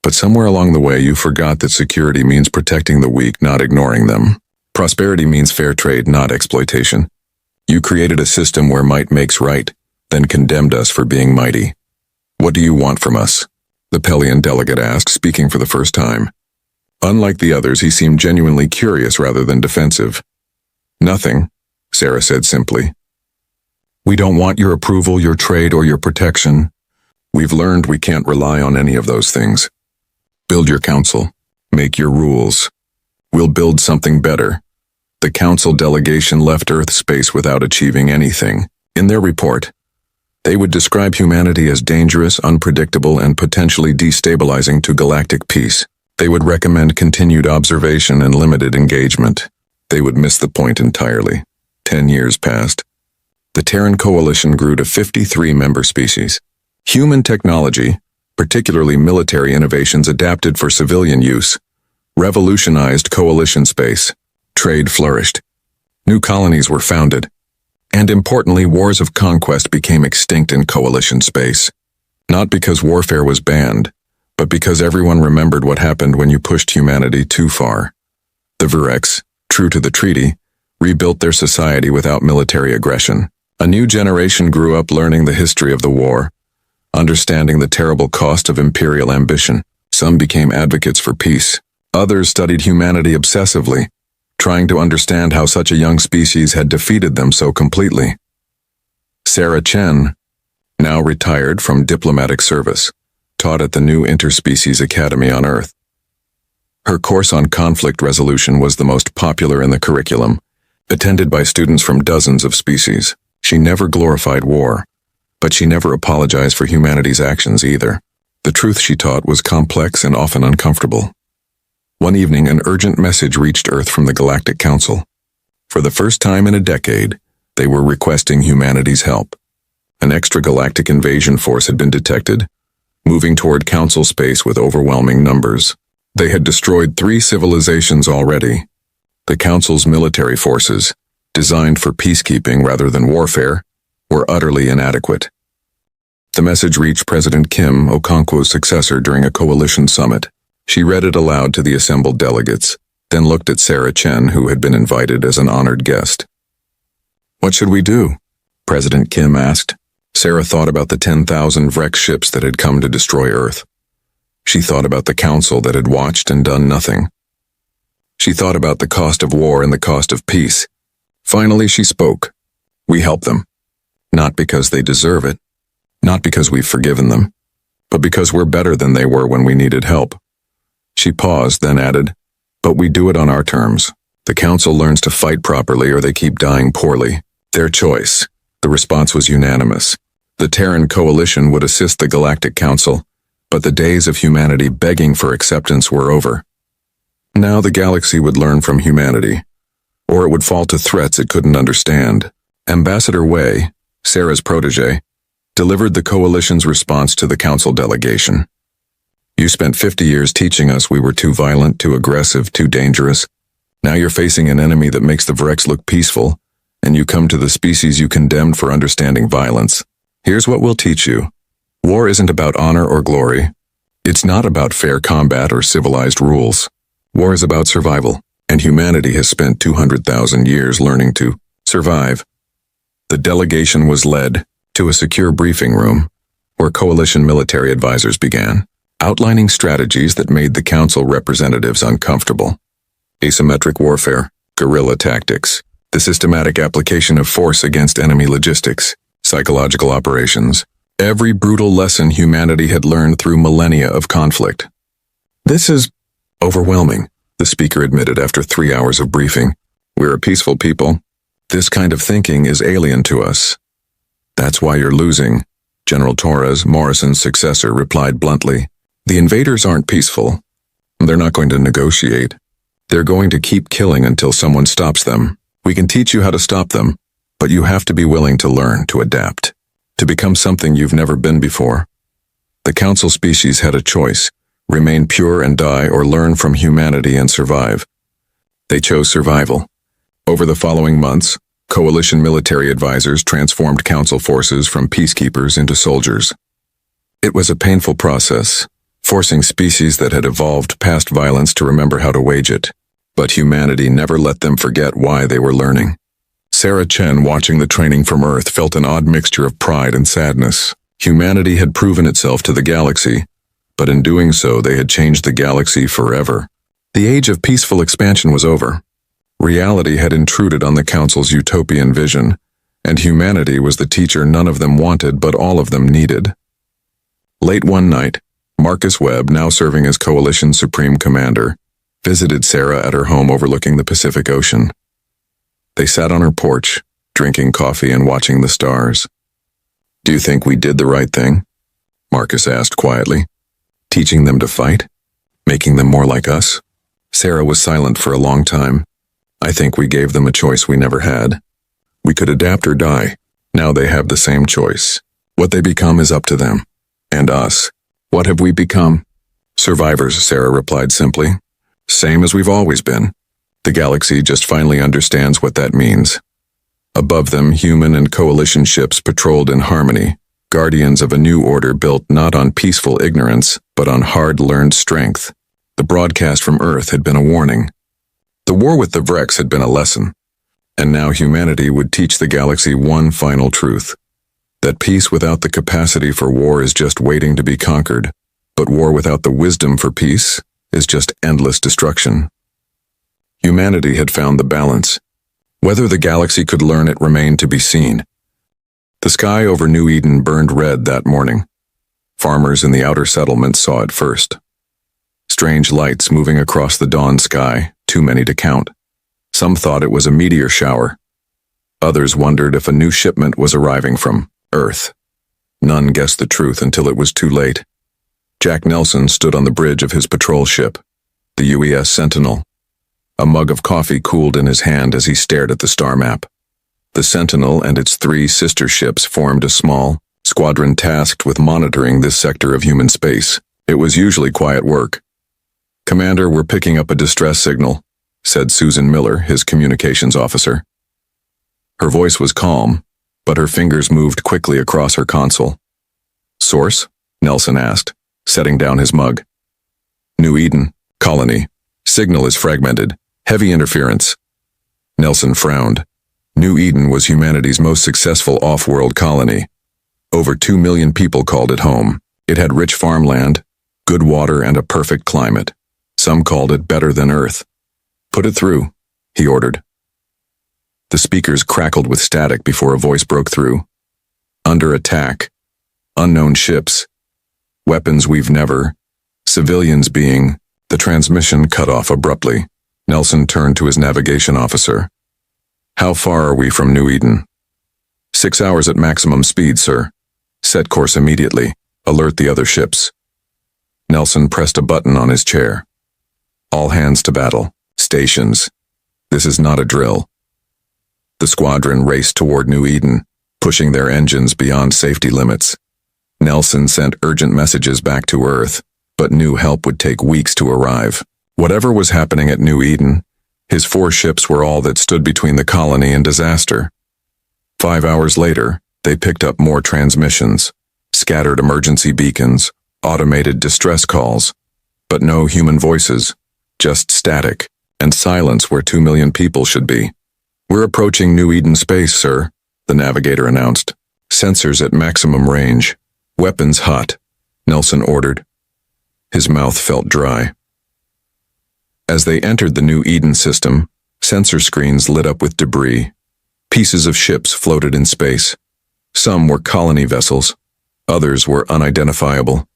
But somewhere along the way you forgot that security means protecting the weak, not ignoring them. Prosperity means fair trade, not exploitation. You created a system where might makes right, then condemned us for being mighty. What do you want from us? The Pelian delegate asked, speaking for the first time. Unlike the others, he seemed genuinely curious rather than defensive. Nothing, Sarah said simply. We don't want your approval, your trade, or your protection. We've learned we can't rely on any of those things. Build your council. Make your rules. We'll build something better. The council delegation left Earth space without achieving anything. In their report, they would describe humanity as dangerous, unpredictable, and potentially destabilizing to galactic peace. They would recommend continued observation and limited engagement. They would miss the point entirely. 10 years passed. The Terran Coalition grew to 53 member species. Human technology, particularly military innovations adapted for civilian use, revolutionized coalition space. Trade flourished. New colonies were founded. And importantly, wars of conquest became extinct in coalition space. Not because warfare was banned, but because everyone remembered what happened when you pushed humanity too far. The Vurex, true to the treaty, rebuilt their society without military aggression. A new generation grew up learning the history of the war, understanding the terrible cost of imperial ambition. Some became advocates for peace. Others studied humanity obsessively, trying to understand how such a young species had defeated them so completely. Sarah Chen, now retired from diplomatic service, taught at the new Interspecies Academy on Earth. Her course on conflict resolution was the most popular in the curriculum, attended by students from dozens of species. She never glorified war, but she never apologized for humanity's actions either. The truth she taught was complex and often uncomfortable. One evening, an urgent message reached Earth from the Galactic Council. For the first time in a decade, they were requesting humanity's help. An extragalactic invasion force had been detected, moving toward Council space with overwhelming numbers. They had destroyed 3 civilizations already. The Council's military forces, designed for peacekeeping rather than warfare, were utterly inadequate. The message reached President Kim, Okonkwo's successor, during a coalition summit. She read it aloud to the assembled delegates, then looked at Sarah Chen, who had been invited as an honored guest. "What should we do?" President Kim asked. Sarah thought about the 10,000 Vrex ships that had come to destroy Earth. She thought about the Council that had watched and done nothing. She thought about the cost of war and the cost of peace. Finally, she spoke. "We help them. Not because they deserve it. Not because we've forgiven them. But because we're better than they were when we needed help." She paused, then added, "But we do it on our terms. The Council learns to fight properly or they keep dying poorly. Their choice." The response was unanimous. The Terran Coalition would assist the Galactic Council, but the days of humanity begging for acceptance were over. Now the galaxy would learn from humanity, or it would fall to threats it couldn't understand. Ambassador Wei, Sarah's protege, delivered the Coalition's response to the Council delegation. "You spent 50 years teaching us we were too violent, too aggressive, too dangerous. Now you're facing an enemy that makes the Vrex look peaceful, and you come to the species you condemned for understanding violence. Here's what we'll teach you. War isn't about honor or glory. It's not about fair combat or civilized rules. War is about survival, and humanity has spent 200,000 years learning to survive." The delegation was led to a secure briefing room, where Coalition military advisors began, outlining strategies that made the Council representatives uncomfortable. Asymmetric warfare, guerrilla tactics, the systematic application of force against enemy logistics, psychological operations, every brutal lesson humanity had learned through millennia of conflict. "This is overwhelming," the speaker admitted after 3 hours of briefing. "We're a peaceful people. This kind of thinking is alien to us." "That's why you're losing," General Torres, Morrison's successor, replied bluntly. "The invaders aren't peaceful. They're not going to negotiate. They're going to keep killing until someone stops them. We can teach you how to stop them, but you have to be willing to learn, to adapt, to become something you've never been before." The Council species had a choice: remain pure and die, or learn from humanity and survive. They chose survival. Over the following months, Coalition military advisors transformed Council forces from peacekeepers into soldiers. It was a painful process, forcing species that had evolved past violence to remember how to wage it. But humanity never let them forget why they were learning. Sarah Chen, watching the training from Earth, felt an odd mixture of pride and sadness. Humanity had proven itself to the galaxy, but in doing so they had changed the galaxy forever. The age of peaceful expansion was over. Reality had intruded on the Council's utopian vision, and humanity was the teacher none of them wanted but all of them needed. Late one night, Marcus Webb, now serving as Coalition Supreme Commander, visited Sarah at her home overlooking the Pacific Ocean. They sat on her porch, drinking coffee and watching the stars. "Do you think we did the right thing?" Marcus asked quietly. "Teaching them to fight? Making them more like us?" Sarah was silent for a long time. "I think we gave them a choice we never had. We could adapt or die. Now they have the same choice. What they become is up to them. And us. What have we become?" "Survivors," Sarah replied simply. "Same as we've always been. The galaxy just finally understands what that means." Above them, human and coalition ships patrolled in harmony, guardians of a new order built not on peaceful ignorance, but on hard-learned strength. The broadcast from Earth had been a warning. The war with the Vrex had been a lesson. And now humanity would teach the galaxy one final truth. That peace without the capacity for war is just waiting to be conquered, but war without the wisdom for peace is just endless destruction. Humanity had found the balance. Whether the galaxy could learn it remained to be seen. The sky over New Eden burned red that morning. Farmers in the outer settlements saw it first. Strange lights moving across the dawn sky, too many to count. Some thought it was a meteor shower. Others wondered if a new shipment was arriving from Earth. None guessed the truth until it was too late. Jack Nelson stood on the bridge of his patrol ship, the UES Sentinel. A mug of coffee cooled in his hand as he stared at the star map. The Sentinel and its 3 sister ships formed a small squadron tasked with monitoring this sector of human space. It was usually quiet work. "Commander, we're picking up a distress signal," said Susan Miller, his communications officer. Her voice was calm, but her fingers moved quickly across her console. "Source?" Nelson asked, setting down his mug. "New Eden, colony. Signal is fragmented. Heavy interference." Nelson frowned. New Eden was humanity's most successful off-world colony. Over 2 million people called it home. It had rich farmland, good water, and a perfect climate. Some called it better than Earth. "Put it through," he ordered. The speakers crackled with static before a voice broke through. "Under attack. Unknown ships. Weapons we've never. Civilians being..." The transmission cut off abruptly. Nelson turned to his navigation officer. "How far are we from New Eden?" 6 hours at maximum speed, sir. Set course immediately. Alert the other ships." Nelson pressed a button on his chair. "All hands to battle. Stations. This is not a drill." The squadron raced toward New Eden, pushing their engines beyond safety limits. Nelson sent urgent messages back to Earth, but new help would take weeks to arrive. Whatever was happening at New Eden, his 4 ships were all that stood between the colony and disaster. 5 hours later, they picked up more transmissions, scattered emergency beacons, automated distress calls, but no human voices, just static, and silence where 2 million people should be. "We're approaching New Eden space, sir," the navigator announced. "Sensors at maximum range. Weapons hot," Nelson ordered. His mouth felt dry. As they entered the New Eden system, sensor screens lit up with debris. Pieces of ships floated in space. Some were colony vessels. Others were unidentifiable.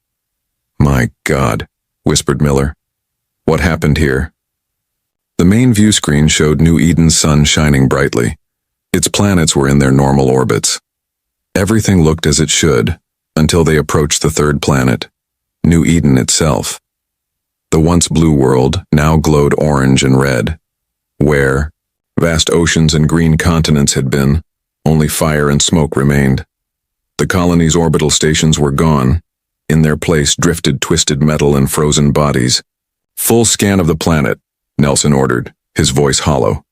"My God," whispered Miller. "What happened here?" The main view screen showed New Eden's sun shining brightly. Its planets were in their normal orbits. Everything looked as it should, until they approached the 3rd planet, New Eden itself. The once blue world now glowed orange and red. Where vast oceans and green continents had been, only fire and smoke remained. The colony's orbital stations were gone. In their place drifted twisted metal and frozen bodies. "Full scan of the planet," Nelson ordered, his voice hollow.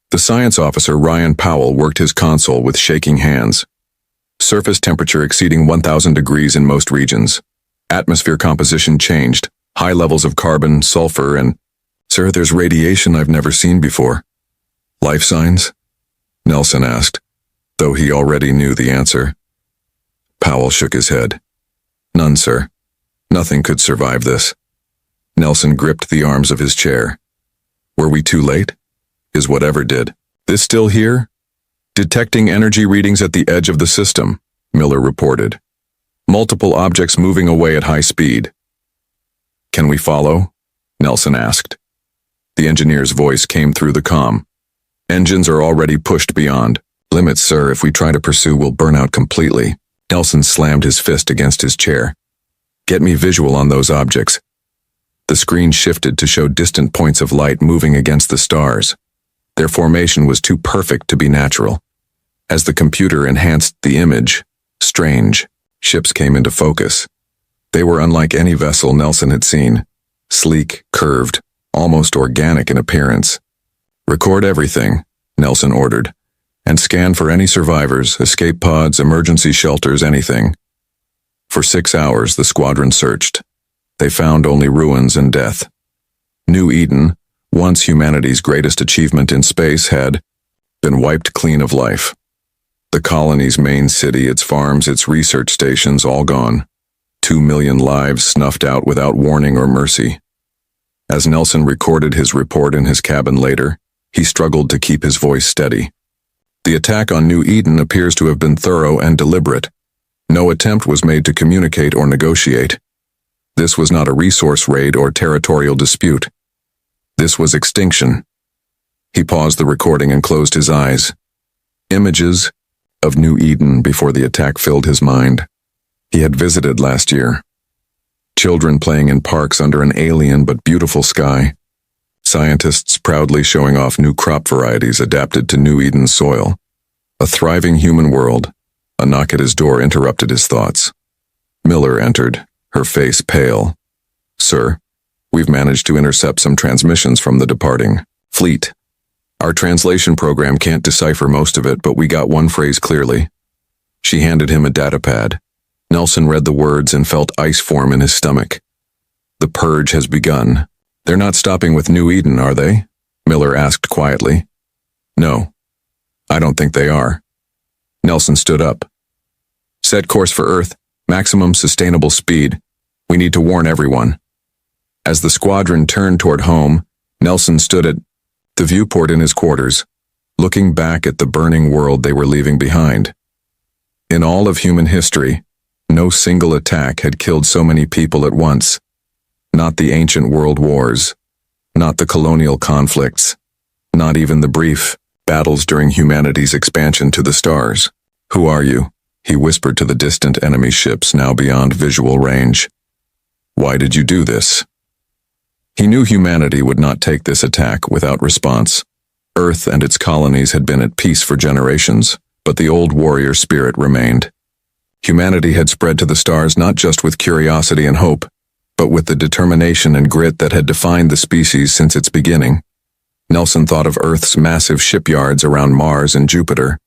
The science officer, Ryan Powell, worked his console with shaking hands. Surface temperature exceeding 1,000 degrees in most regions. Atmosphere composition changed. High levels of carbon, sulfur, and... "Sir, there's radiation I've never seen before." "Life signs?" Nelson asked, though he already knew the answer. Powell shook his head. "None, sir. Nothing could survive this." Nelson gripped the arms of his chair. "Were we too late? Is whatever did this still here?" "Detecting energy readings at the edge of the system," Miller reported. "Multiple objects moving away at high speed." "Can we follow?" Nelson asked. The engineer's voice came through the comm. "Engines are already pushed beyond limits, sir. If we try to pursue, we'll burn out completely." Nelson slammed his fist against his chair. "Get me visual on those objects." The screen shifted to show distant points of light moving against the stars. Their formation was too perfect to be natural. As the computer enhanced the image, strange ships came into focus. They were unlike any vessel Nelson had seen. Sleek, curved, almost organic in appearance. "Record everything," Nelson ordered. and scan for any survivors, escape pods, emergency shelters, anything. For 6 hours, the squadron searched. They found only ruins and death. New Eden, once humanity's greatest achievement in space, had been wiped clean of life. The colony's main city, its farms, its research stations, all gone. 2 million lives snuffed out without warning or mercy. As Nelson recorded his report in his cabin later, he struggled to keep his voice steady. The attack on New Eden appears to have been thorough and deliberate. No attempt was made to communicate or negotiate. This was not a resource raid or territorial dispute. This was extinction. He paused the recording and closed his eyes. Images of New Eden before the attack filled his mind. He had visited last year. Children playing in parks under an alien but beautiful sky. Scientists proudly showing off new crop varieties adapted to New Eden's soil. A thriving human world. A knock at his door interrupted his thoughts. Miller entered, her face pale. "Sir, we've managed to intercept some transmissions from the departing fleet. Our translation program can't decipher most of it, but we got one phrase clearly." She handed him a datapad. Nelson read the words and felt ice form in his stomach. "The purge has begun. They're not stopping with New Eden, are they?" Miller asked quietly. "No, I don't think they are." Nelson stood up. "Set course for Earth, maximum sustainable speed. We need to warn everyone." As the squadron turned toward home, Nelson stood at the viewport in his quarters, looking back at the burning world they were leaving behind. In all of human history, no single attack had killed so many people at once. Not the ancient world wars, not the colonial conflicts, not even the brief battles during humanity's expansion to the stars. "Who are you?" he whispered to the distant enemy ships now beyond visual range. "Why did you do this?" He knew humanity would not take this attack without response. Earth and its colonies had been at peace for generations, but the old warrior spirit remained. Humanity had spread to the stars not just with curiosity and hope, but with the determination and grit that had defined the species since its beginning. Nelson thought of Earth's massive shipyards around Mars and Jupiter,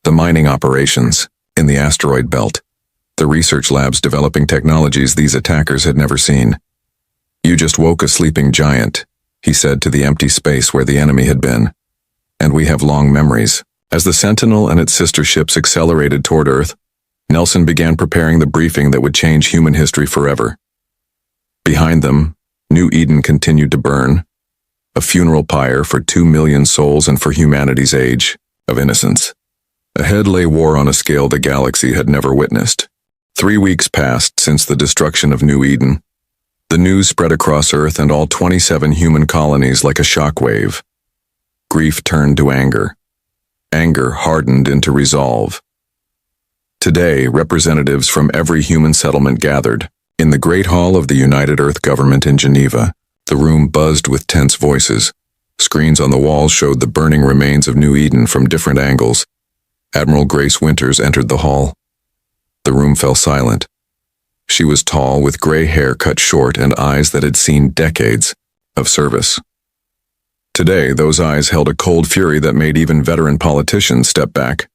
the mining operations in the asteroid belt, the research labs developing technologies these attackers had never seen. "You just woke a sleeping giant," he said to the empty space where the enemy had been. "And we have long memories." As the Sentinel and its sister ships accelerated toward Earth, Nelson began preparing the briefing that would change human history forever. Behind them, New Eden continued to burn, a funeral pyre for 2 million souls and for humanity's age of innocence. Ahead lay war on a scale the galaxy had never witnessed. 3 weeks passed since the destruction of New Eden. The news spread across Earth and all 27 human colonies like a shockwave. Grief turned to anger. Anger hardened into resolve. Today, representatives from every human settlement gathered. In the Great Hall of the United Earth Government in Geneva, the room buzzed with tense voices. Screens on the walls showed the burning remains of New Eden from different angles. Admiral Grace Winters entered the hall. The room fell silent. She was tall, with gray hair cut short and eyes that had seen decades of service. Today, those eyes held a cold fury that made even veteran politicians step back.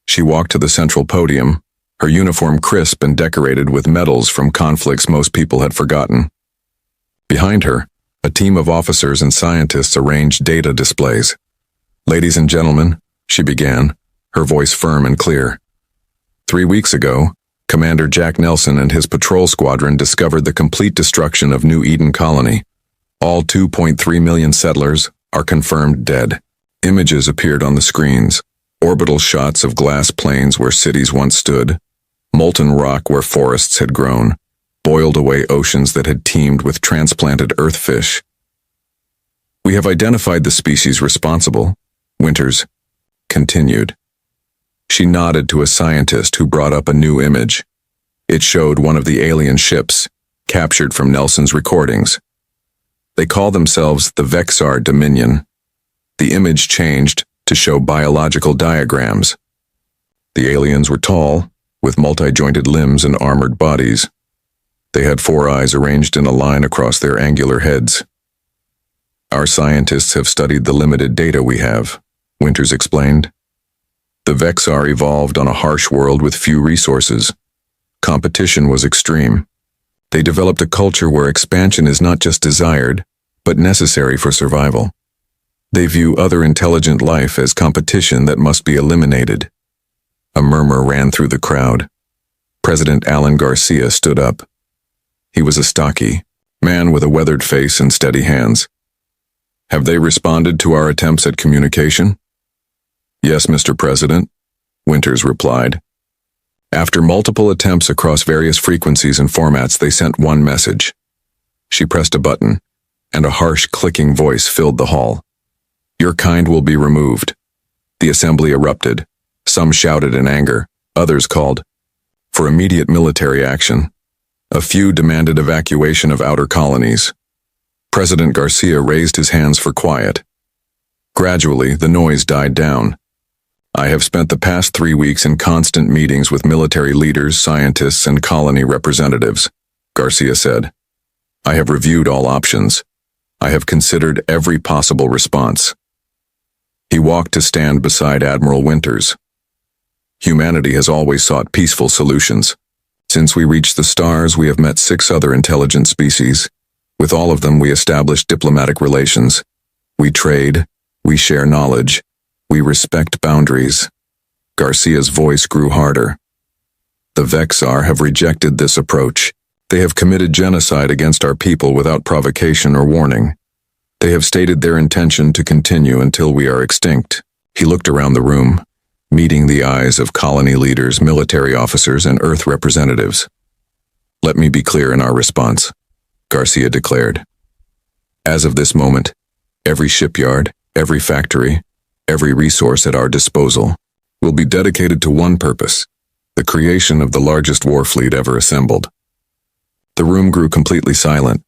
She walked to the central podium, her uniform crisp and decorated with medals from conflicts most people had forgotten. Behind her, a team of officers and scientists arranged data displays. "Ladies and gentlemen," she began, her voice firm and clear. 3 weeks ago, Commander Jack Nelson and his patrol squadron discovered the complete destruction of New Eden Colony. All 2.3 million settlers are confirmed dead. Images appeared on the screens. Orbital shots of glass plains where cities once stood, molten rock where forests had grown, boiled away oceans that had teemed with transplanted earth fish. "We have identified the species responsible," Winters continued. She nodded to a scientist who brought up a new image. It showed one of the alien ships, captured from Nelson's recordings. They call themselves the Vexar Dominion. The image changed to show biological diagrams. The aliens were tall, with multi-jointed limbs and armored bodies. They had 4 eyes arranged in a line across their angular heads. "Our scientists have studied the limited data we have," Winters explained. The Vexar evolved on a harsh world with few resources. Competition was extreme. They developed a culture where expansion is not just desired, but necessary for survival. They view other intelligent life as competition that must be eliminated. A murmur ran through the crowd. President Alan Garcia stood up. He was a stocky man with a weathered face and steady hands. Have they responded to our attempts at communication? Yes, Mr. President, Winters replied. After multiple attempts across various frequencies and formats, they sent one message. She pressed a button, and a harsh clicking voice filled the hall. Your kind will be removed. The assembly erupted. Some shouted in anger, others called for immediate military action. A few demanded evacuation of outer colonies. President Garcia raised his hands for quiet. Gradually, the noise died down. I have spent the past 3 weeks in constant meetings with military leaders, scientists, and colony representatives, Garcia said. I have reviewed all options. I have considered every possible response. He walked to stand beside Admiral Winters. Humanity has always sought peaceful solutions. Since we reached the stars, we have met 6 other intelligent species. With all of them, we established diplomatic relations. We trade, we share knowledge, we respect boundaries. Garcia's voice grew harder. The Vexar have rejected this approach. They have committed genocide against our people without provocation or warning. They have stated their intention to continue until we are extinct. He looked around the room, meeting the eyes of colony leaders, military officers, and Earth representatives. Let me be clear in our response, Garcia declared. As of this moment, every shipyard, every factory, every resource at our disposal will be dedicated to one purpose, the creation of the largest war fleet ever assembled. The room grew completely silent.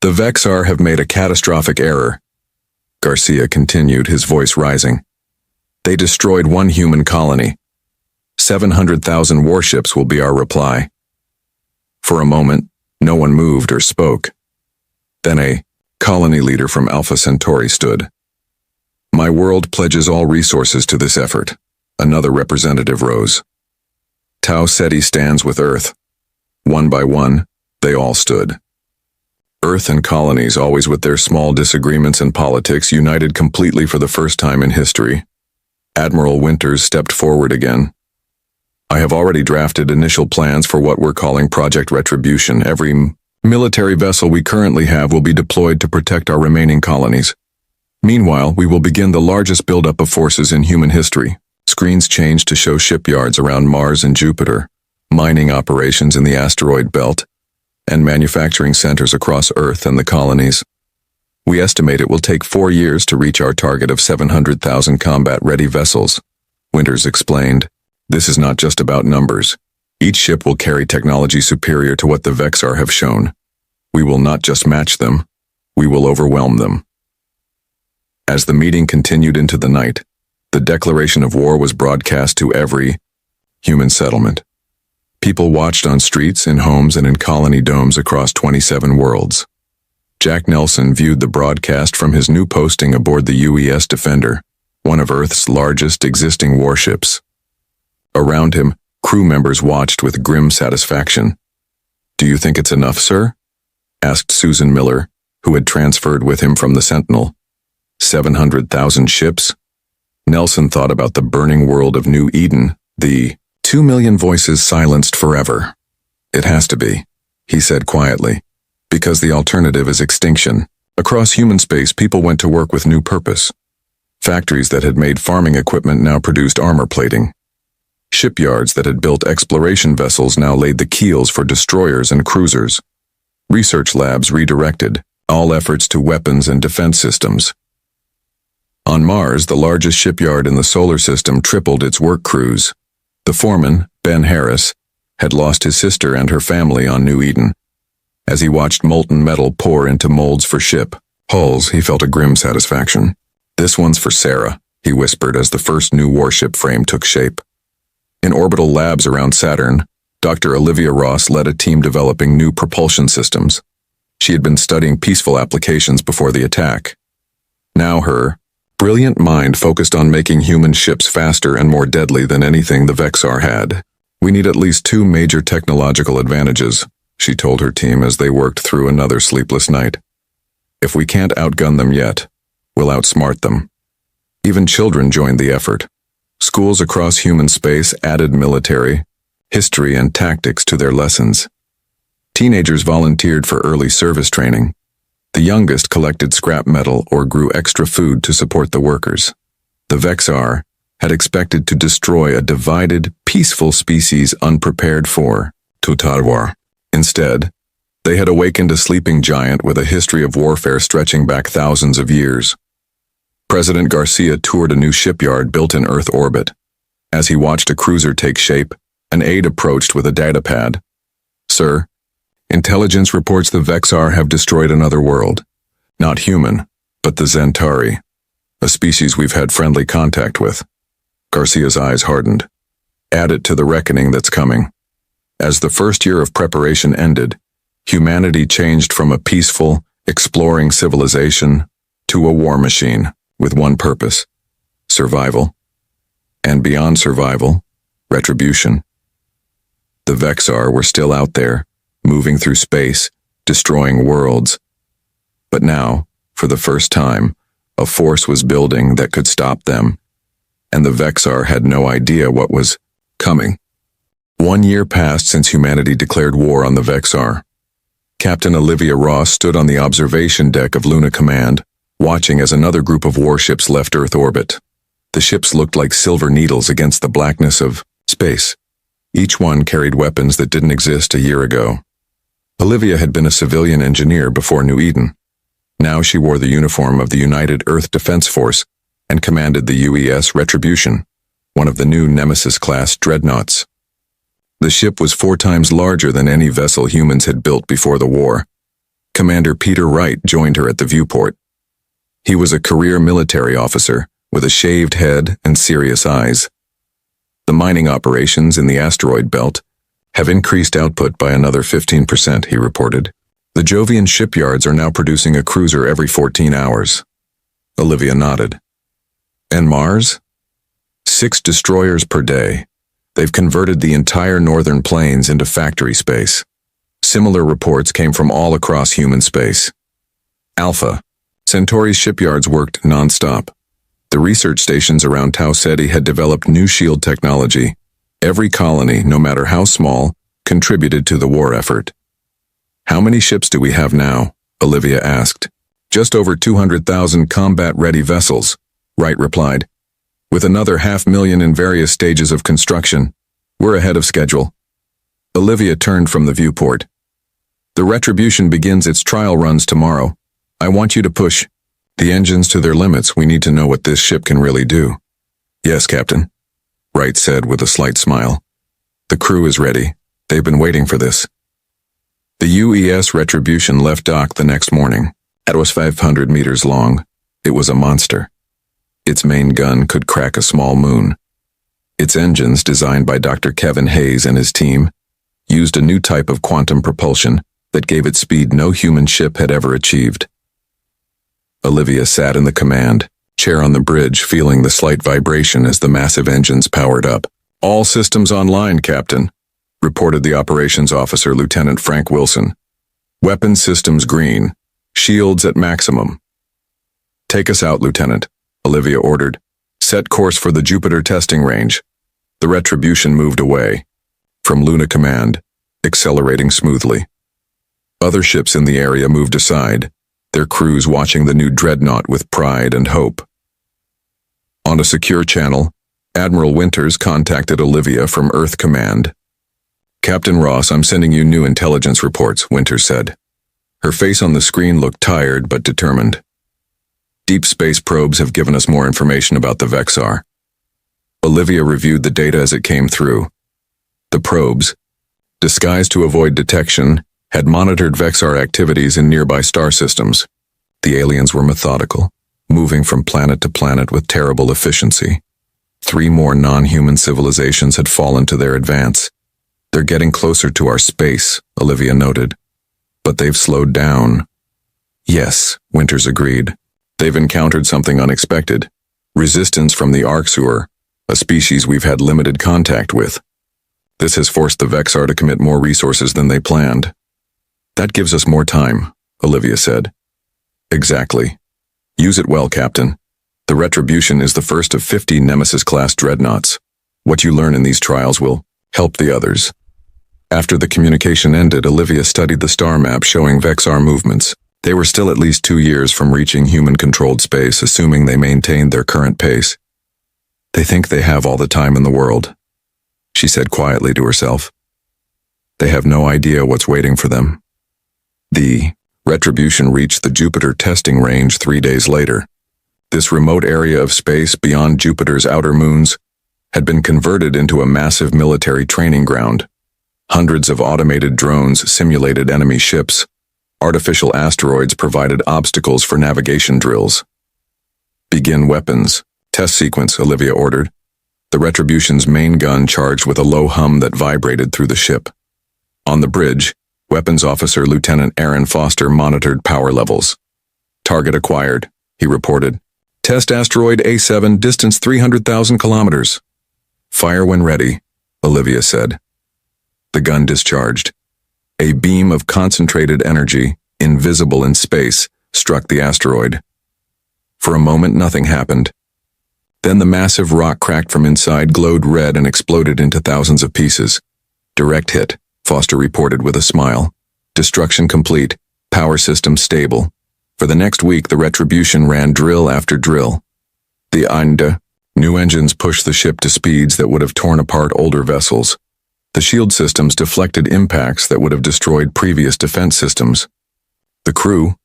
The Vexar have made a catastrophic error, Garcia continued, his voice rising. They destroyed one human colony. 700,000 warships will be our reply. For a moment, no one moved or spoke. Then a colony leader from Alpha Centauri stood. My world pledges all resources to this effort. Another representative rose. Tau Ceti stands with Earth. One by one, they all stood. Earth and colonies, always with their small disagreements and politics, united completely for the first time in history. Admiral Winters stepped forward again. I have already drafted initial plans for what we're calling Project Retribution. Every military vessel we currently have will be deployed to protect our remaining colonies. Meanwhile, we will begin the largest buildup of forces in human history. Screens changed to show shipyards around Mars and Jupiter, mining operations in the asteroid belt, and manufacturing centers across Earth and the colonies. We estimate it will take 4 years to reach our target of 700,000 combat-ready vessels, Winters explained. This is not just about numbers. Each ship will carry technology superior to what the Vexar have shown. We will not just match them, we will overwhelm them. As the meeting continued into the night, the declaration of war was broadcast to every human settlement. People watched on streets, in homes, and in colony domes across 27 worlds. Jack Nelson viewed the broadcast from his new posting aboard the UES Defender, one of Earth's largest existing warships. Around him, crew members watched with grim satisfaction. Do you think it's enough, sir? Asked Susan Miller, who had transferred with him from the Sentinel. 700,000 ships? Nelson thought about the burning world of New Eden, the 2 million voices silenced forever. It has to be, he said quietly, because the alternative is extinction. Across human space, people went to work with new purpose. Factories that had made farming equipment now produced armor plating. Shipyards that had built exploration vessels now laid the keels for destroyers and cruisers. Research labs redirected all efforts to weapons and defense systems. On Mars, the largest shipyard in the solar system tripled its work crews. The foreman, Ben Harris, had lost his sister and her family on New Eden. As he watched molten metal pour into molds for ship hulls, he felt a grim satisfaction. This one's for Sarah, he whispered as the first new warship frame took shape. In orbital labs around Saturn, Dr. Olivia Ross led a team developing new propulsion systems. She had been studying peaceful applications before the attack. Now her brilliant mind focused on making human ships faster and more deadly than anything the Vexar had. We need at least 2 major technological advantages, she told her team as they worked through another sleepless night. If we can't outgun them yet, we'll outsmart them. Even children joined the effort. Schools across human space added military, history, and tactics to their lessons. Teenagers volunteered for early service training. The youngest collected scrap metal or grew extra food to support the workers. The Vexar had expected to destroy a divided, peaceful species unprepared for total war. Instead, they had awakened a sleeping giant with a history of warfare stretching back thousands of years. President Garcia toured a new shipyard built in Earth orbit. As he watched a cruiser take shape, an aide approached with a datapad. "Sir, intelligence reports the Vexar have destroyed another world. Not human, but the Zentari, a species we've had friendly contact with." Garcia's eyes hardened. Add it to the reckoning that's coming. As the first year of preparation ended, humanity changed from a peaceful, exploring civilization to a war machine with one purpose: survival. And beyond survival, retribution. The Vexar were still out there, moving through space, destroying worlds. But now, for the first time, a force was building that could stop them, and the Vexar had no idea what was coming. 1 year passed since humanity declared war on the Vexar. Captain Olivia Ross stood on the observation deck of Luna Command, watching as another group of warships left Earth orbit. The ships looked like silver needles against the blackness of space. Each one carried weapons that didn't exist a year ago. Olivia had been a civilian engineer before New Eden. Now she wore the uniform of the United Earth Defense Force and commanded the UES Retribution, one of the new Nemesis-class dreadnoughts. The ship was 4 times larger than any vessel humans had built before the war. Commander Peter Wright joined her at the viewport. He was a career military officer with a shaved head and serious eyes. The mining operations in the asteroid belt have increased output by another 15%, he reported. The Jovian shipyards are now producing a cruiser every 14 hours. Olivia nodded. And Mars? 6 destroyers per day. They've converted the entire northern plains into factory space. Similar reports came from all across human space. Alpha. Centauri's shipyards worked non-stop. The research stations around Tau Ceti had developed new shield technology. Every colony, no matter how small, contributed to the war effort. "How many ships do we have now?" Olivia asked. "Just over 200,000 combat-ready vessels," Wright replied. "With another 500,000 in various stages of construction. We're ahead of schedule." Olivia turned from the viewport. "The Retribution begins its trial runs tomorrow. I want you to push the engines to their limits. We need to know what this ship can really do." "Yes, Captain," Wright said with a slight smile. "The crew is ready. They've been waiting for this." The UES Retribution left dock the next morning. It was 500 meters long. It was a monster. Its main gun could crack a small moon. Its engines, designed by Dr. Kevin Hayes and his team, used a new type of quantum propulsion that gave it speed no human ship had ever achieved. Olivia sat in the command chair on the bridge, feeling the slight vibration as the massive engines powered up. "All systems online, Captain," reported the operations officer, Lieutenant Frank Wilson. "Weapon systems green. Shields at maximum." "Take us out, Lieutenant," Olivia ordered. "Set course for the Jupiter testing range." The Retribution moved away from Luna Command, accelerating smoothly. Other ships in the area moved aside, their crews watching the new dreadnought with pride and hope. On a secure channel, Admiral Winters contacted Olivia from Earth Command. "Captain Ross, I'm sending you new intelligence reports," Winters said. Her face on the screen looked tired but determined. "Deep space probes have given us more information about the Vexar." Olivia reviewed the data as it came through. The probes, disguised to avoid detection, had monitored Vexar activities in nearby star systems. The aliens were methodical, moving from planet to planet with terrible efficiency. 3 more non-human civilizations had fallen to their advance. "They're getting closer to our space," Olivia noted. "But they've slowed down." "Yes," Winters agreed. They've encountered something unexpected. Resistance from the Arxur, a species we've had limited contact with. This has forced the Vexar to commit more resources than they planned. That gives us more time, Olivia said. Exactly. Use it well, Captain. The Retribution is the first of 50 Nemesis-class dreadnoughts. What you learn in these trials will help the others. After the communication ended, Olivia studied the star map showing Vexar movements. They were still at least 2 years from reaching human-controlled space, assuming they maintained their current pace. They think they have all the time in the world, she said quietly to herself. They have no idea what's waiting for them. The Retribution reached the Jupiter testing range 3 days later. This remote area of space beyond Jupiter's outer moons had been converted into a massive military training ground. Hundreds of automated drones simulated enemy ships. Artificial asteroids provided obstacles for navigation drills. Begin weapons. Test sequence, Olivia ordered. The Retribution's main gun charged with a low hum that vibrated through the ship. On the bridge, Weapons Officer Lieutenant Aaron Foster monitored power levels. Target acquired, he reported. Test asteroid A7, distance 300,000 kilometers. Fire when ready, Olivia said. The gun discharged. A beam of concentrated energy, invisible in space, struck the asteroid. For a moment, nothing happened. Then the massive rock cracked from inside, glowed red, and exploded into thousands of pieces. Direct hit, Foster reported with a smile. Destruction complete, power system stable. For the next week, the Retribution ran drill after drill. The new engines pushed the ship to speeds that would have torn apart older vessels. The shield systems deflected impacts that would have destroyed previous defense systems. The crew,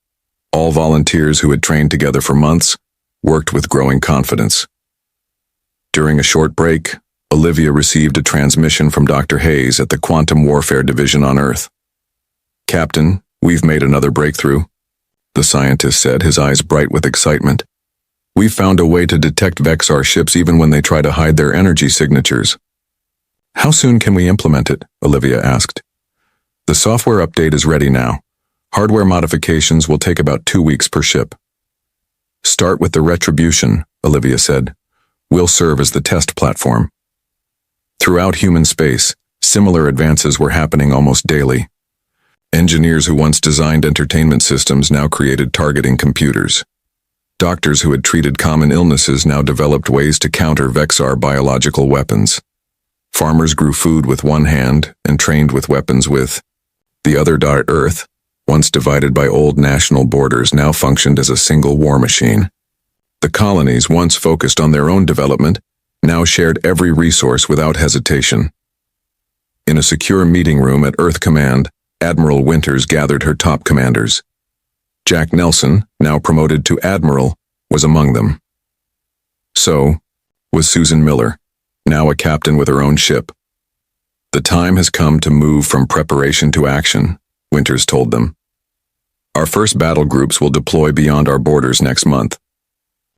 all volunteers who had trained together for months, worked with growing confidence. During a short break, Olivia received a transmission from Dr. Hayes at the Quantum Warfare Division on Earth. Captain, we've made another breakthrough, the scientist said, his eyes bright with excitement. We've found a way to detect Vexar ships even when they try to hide their energy signatures. How soon can we implement it? Olivia asked. The software update is ready now. Hardware modifications will take about 2 weeks per ship. Start with the Retribution, Olivia said. We'll serve as the test platform. Throughout human space, similar advances were happening almost daily. Engineers who once designed entertainment systems now created targeting computers. Doctors who had treated common illnesses now developed ways to counter Vexar biological weapons. Farmers grew food with one hand and trained with weapons with the other. Earth, once divided by old national borders, now functioned as a single war machine. The colonies, once focused on their own development, now shared every resource without hesitation. In a secure meeting room at Earth Command, Admiral Winters gathered her top commanders. Jack Nelson, now promoted to Admiral, was among them. So was Susan Miller, now a captain with her own ship. The time has come to move from preparation to action, Winters told them. Our first battle groups will deploy beyond our borders next month.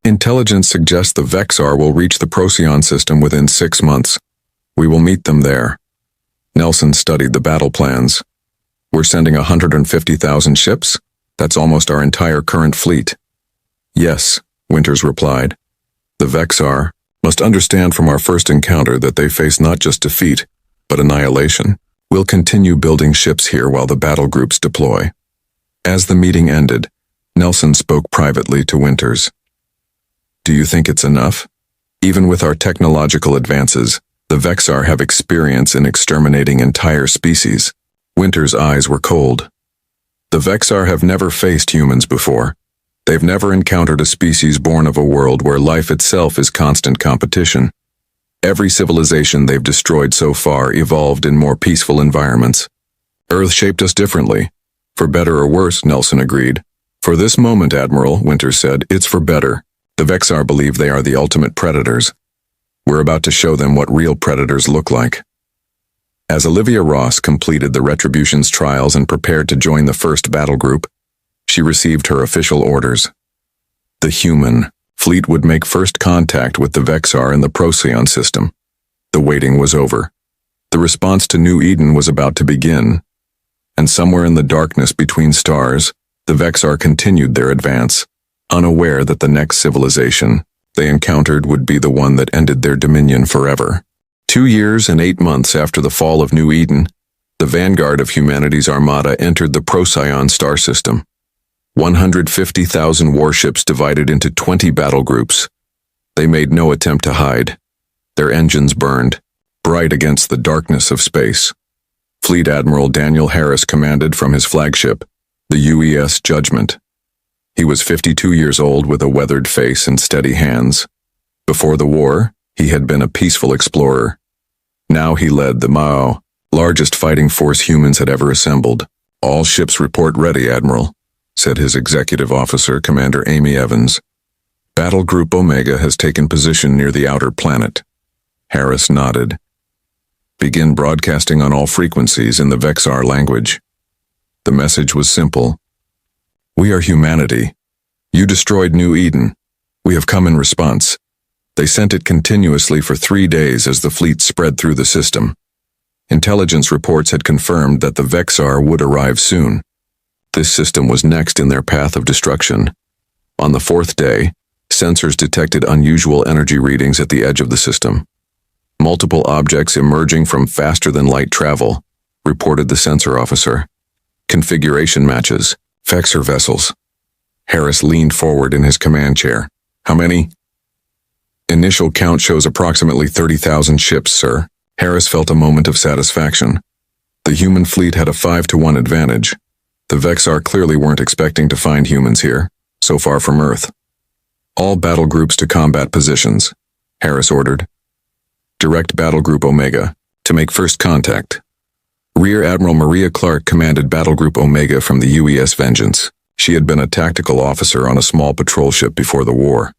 Intelligence suggests the Vexar will reach the Procyon system within 6 months. We will meet them there. Nelson studied the battle plans. We're sending 150,000 ships? That's almost our entire current fleet. Yes, Winters replied. The Vexar must understand from our first encounter that they face not just defeat, but annihilation. We'll continue building ships here while the battle groups deploy. As the meeting ended, Nelson spoke privately to Winters. Do you think it's enough? Even with our technological advances, the Vexar have experience in exterminating entire species. Winters' eyes were cold. The Vexar have never faced humans before. They've never encountered a species born of a world where life itself is constant competition. Every civilization they've destroyed so far evolved in more peaceful environments. Earth shaped us differently. For better or worse, Nelson agreed. For this moment, Admiral, Winters said, it's for better. The Vexar believe they are the ultimate predators. We're about to show them what real predators look like. As Olivia Ross completed the Retribution's trials and prepared to join the first battle group, she received her official orders. The human fleet would make first contact with the Vexar in the Procyon system. The waiting was over. The response to New Eden was about to begin. And somewhere in the darkness between stars, the Vexar continued their advance. unaware that the next civilization they encountered would be the one that ended their dominion forever. 2 years and 8 months after the fall of New Eden, the vanguard of humanity's armada entered the Procyon star system. 150,000 warships divided into 20 battle groups. They made no attempt to hide. Their engines burned, bright against the darkness of space. Fleet Admiral Daniel Harris commanded from his flagship, the UES Judgment. He was 52 years old with a weathered face and steady hands. Before the war, he had been a peaceful explorer. Now he led the Mao, largest fighting force humans had ever assembled. "All ships report ready, Admiral," said his executive officer, Commander Amy Evans. "Battle Group Omega has taken position near the outer planet." Harris nodded. "Begin broadcasting on all frequencies in the Vexar language." The message was simple. "We are humanity. You destroyed New Eden. We have come in response." They sent it continuously for 3 days as the fleet spread through the system. Intelligence reports had confirmed that the Vexar would arrive soon. This system was next in their path of destruction. On the 4th day, sensors detected unusual energy readings at the edge of the system. "Multiple objects emerging from faster-than-light travel," reported the sensor officer. "Configuration matches. Vexar vessels." Harris leaned forward in his command chair. "How many?" "Initial count shows approximately 30,000 ships, sir." Harris felt a moment of satisfaction. The human fleet had a 5-to-1 advantage. The Vexar clearly weren't expecting to find humans here, so far from Earth. "All battle groups to combat positions," Harris ordered. "Direct Battle Group Omega to make first contact." Rear Admiral Maria Clark commanded Battle Group Omega from the UES Vengeance. She had been a tactical officer on a small patrol ship before the war.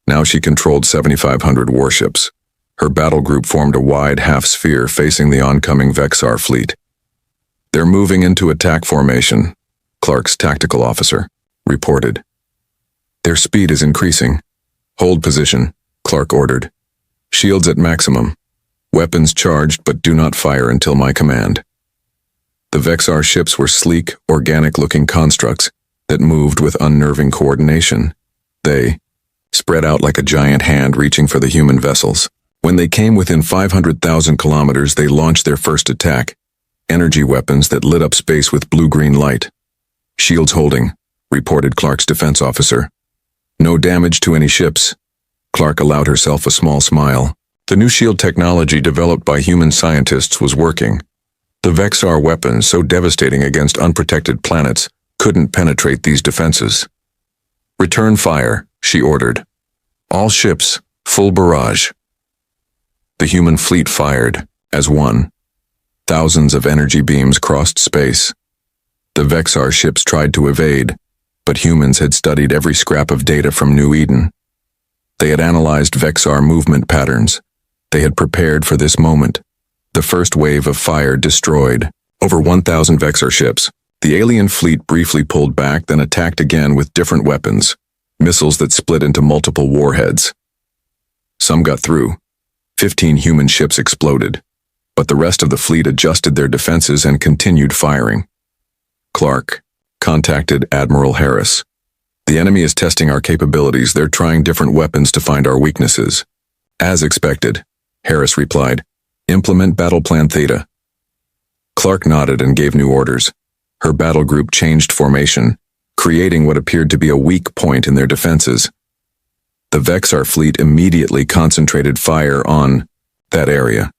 Now she controlled 7,500 warships. Her battle group formed a wide half-sphere facing the oncoming Vexar fleet. "They're moving into attack formation," Clark's tactical officer reported. "Their speed is increasing. Hold position," Clark ordered. "Shields at maximum. Weapons charged, but do not fire until my command." The Vexar ships were sleek, organic-looking constructs that moved with unnerving coordination. They spread out like a giant hand reaching for the human vessels. When they came within 500,000 kilometers, they launched their first attack, energy weapons that lit up space with blue-green light. "Shields holding," reported Clark's defense officer. "No damage to any ships." Clark allowed herself a small smile. The new shield technology developed by human scientists was working. The Vexar weapons, so devastating against unprotected planets, couldn't penetrate these defenses. "Return fire," she ordered. "All ships, full barrage." The human fleet fired, as one. Thousands of energy beams crossed space. The Vexar ships tried to evade, but humans had studied every scrap of data from New Eden. They had analyzed Vexar movement patterns. They had prepared for this moment. The first wave of fire destroyed over 1,000 Vexar ships. The alien fleet briefly pulled back, then attacked again with different weapons, missiles that split into multiple warheads. Some got through. 15 human ships exploded, but the rest of the fleet adjusted their defenses and continued firing. Clark contacted Admiral Harris. "The enemy is testing our capabilities. They're trying different weapons to find our weaknesses." "As expected," Harris replied. "Implement Battle Plan Theta." Clark nodded and gave new orders. Her battle group changed formation, creating what appeared to be a weak point in their defenses. The Vexar fleet immediately concentrated fire on that area.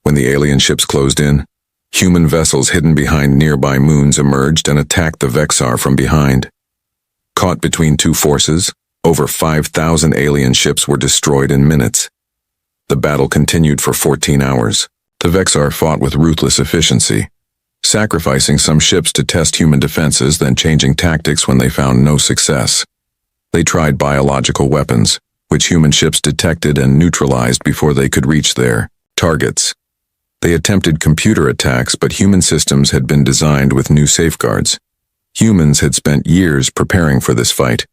When the alien ships closed in, human vessels hidden behind nearby moons emerged and attacked the Vexar from behind. Caught between two forces, over 5,000 alien ships were destroyed in minutes. The battle continued for 14 hours. The Vexar fought with ruthless efficiency, sacrificing some ships to test human defenses, then changing tactics when they found no success. They tried biological weapons, which human ships detected and neutralized before they could reach their targets. They attempted computer attacks, but human systems had been designed with new safeguards. Humans had spent years preparing for this fight.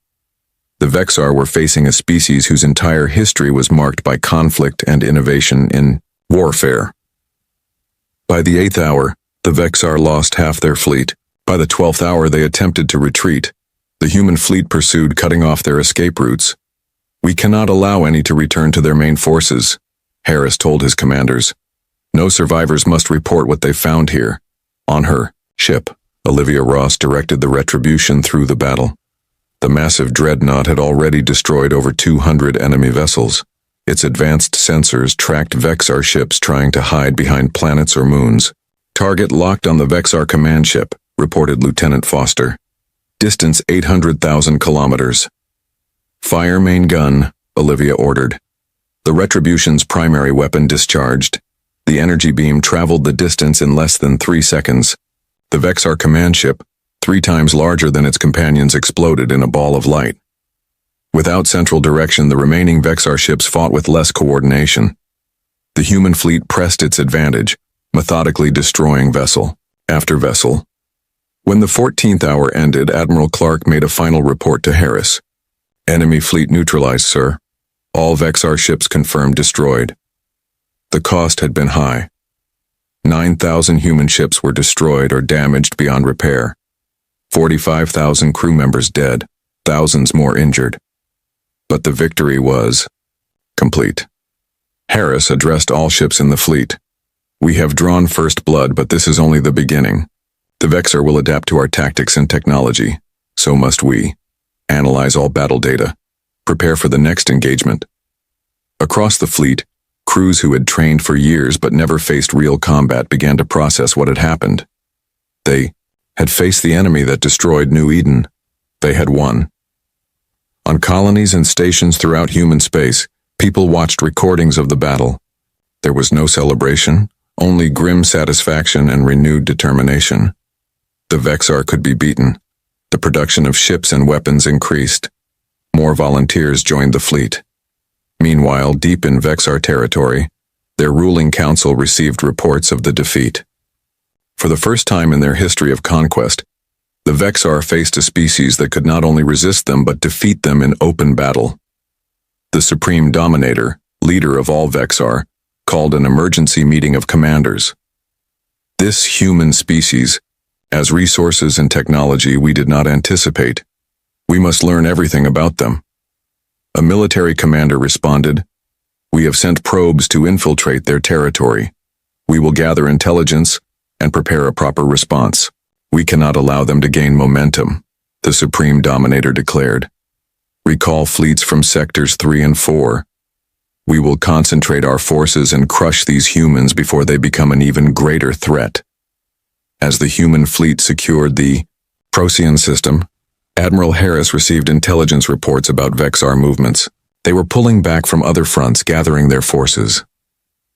The Vexar were facing a species whose entire history was marked by conflict and innovation in warfare. By the 8th hour, the Vexar lost half their fleet. By the 12th hour, they attempted to retreat. The human fleet pursued, cutting off their escape routes. "We cannot allow any to return to their main forces," Harris told his commanders. "No survivors must report what they found here." On her ship, Olivia Ross directed the retribution through the battle. The massive dreadnought had already destroyed over 200 enemy vessels. Its advanced sensors tracked Vexar ships trying to hide behind planets or moons. "Target locked on the Vexar command ship," reported Lieutenant Foster. "Distance 800,000 kilometers. "Fire main gun," Olivia ordered. The Retribution's primary weapon discharged. The energy beam traveled the distance in less than 3 seconds. The Vexar command ship, 3 times larger than its companions, exploded in a ball of light. Without central direction, the remaining Vexar ships fought with less coordination. The human fleet pressed its advantage, methodically destroying vessel after vessel. When the 14th hour ended, Admiral Clark made a final report to Harris. "Enemy fleet neutralized, sir. All Vexar ships confirmed destroyed." The cost had been high. 9,000 human ships were destroyed or damaged beyond repair. 45,000 crew members dead, thousands more injured. But the victory was complete. Harris addressed all ships in the fleet. "We have drawn first blood, but this is only the beginning. The Vexar will adapt to our tactics and technology. So must we. Analyze all battle data. Prepare for the next engagement." Across the fleet, crews who had trained for years but never faced real combat began to process what had happened. They had faced the enemy that destroyed New Eden. They had won. On colonies and stations throughout human space, people watched recordings of the battle. There was no celebration, only grim satisfaction and renewed determination. The Vexar could be beaten. The production of ships and weapons increased. More volunteers joined the fleet. Meanwhile, deep in Vexar territory, their ruling council received reports of the defeat. For the first time in their history of conquest, the Vexar faced a species that could not only resist them but defeat them in open battle. The Supreme Dominator, leader of all Vexar, called an emergency meeting of commanders. This human species has resources and technology we did not anticipate. We must learn everything about them. A military commander responded, "We have sent probes to infiltrate their territory. We will gather intelligence and prepare a proper response. We cannot allow them to gain momentum," the Supreme Dominator declared. "Recall fleets from sectors 3 and 4. We will concentrate our forces and crush these humans before they become an even greater threat." As the human fleet secured the Procyon system, Admiral Harris received intelligence reports about Vexar movements. They were pulling back from other fronts, gathering their forces.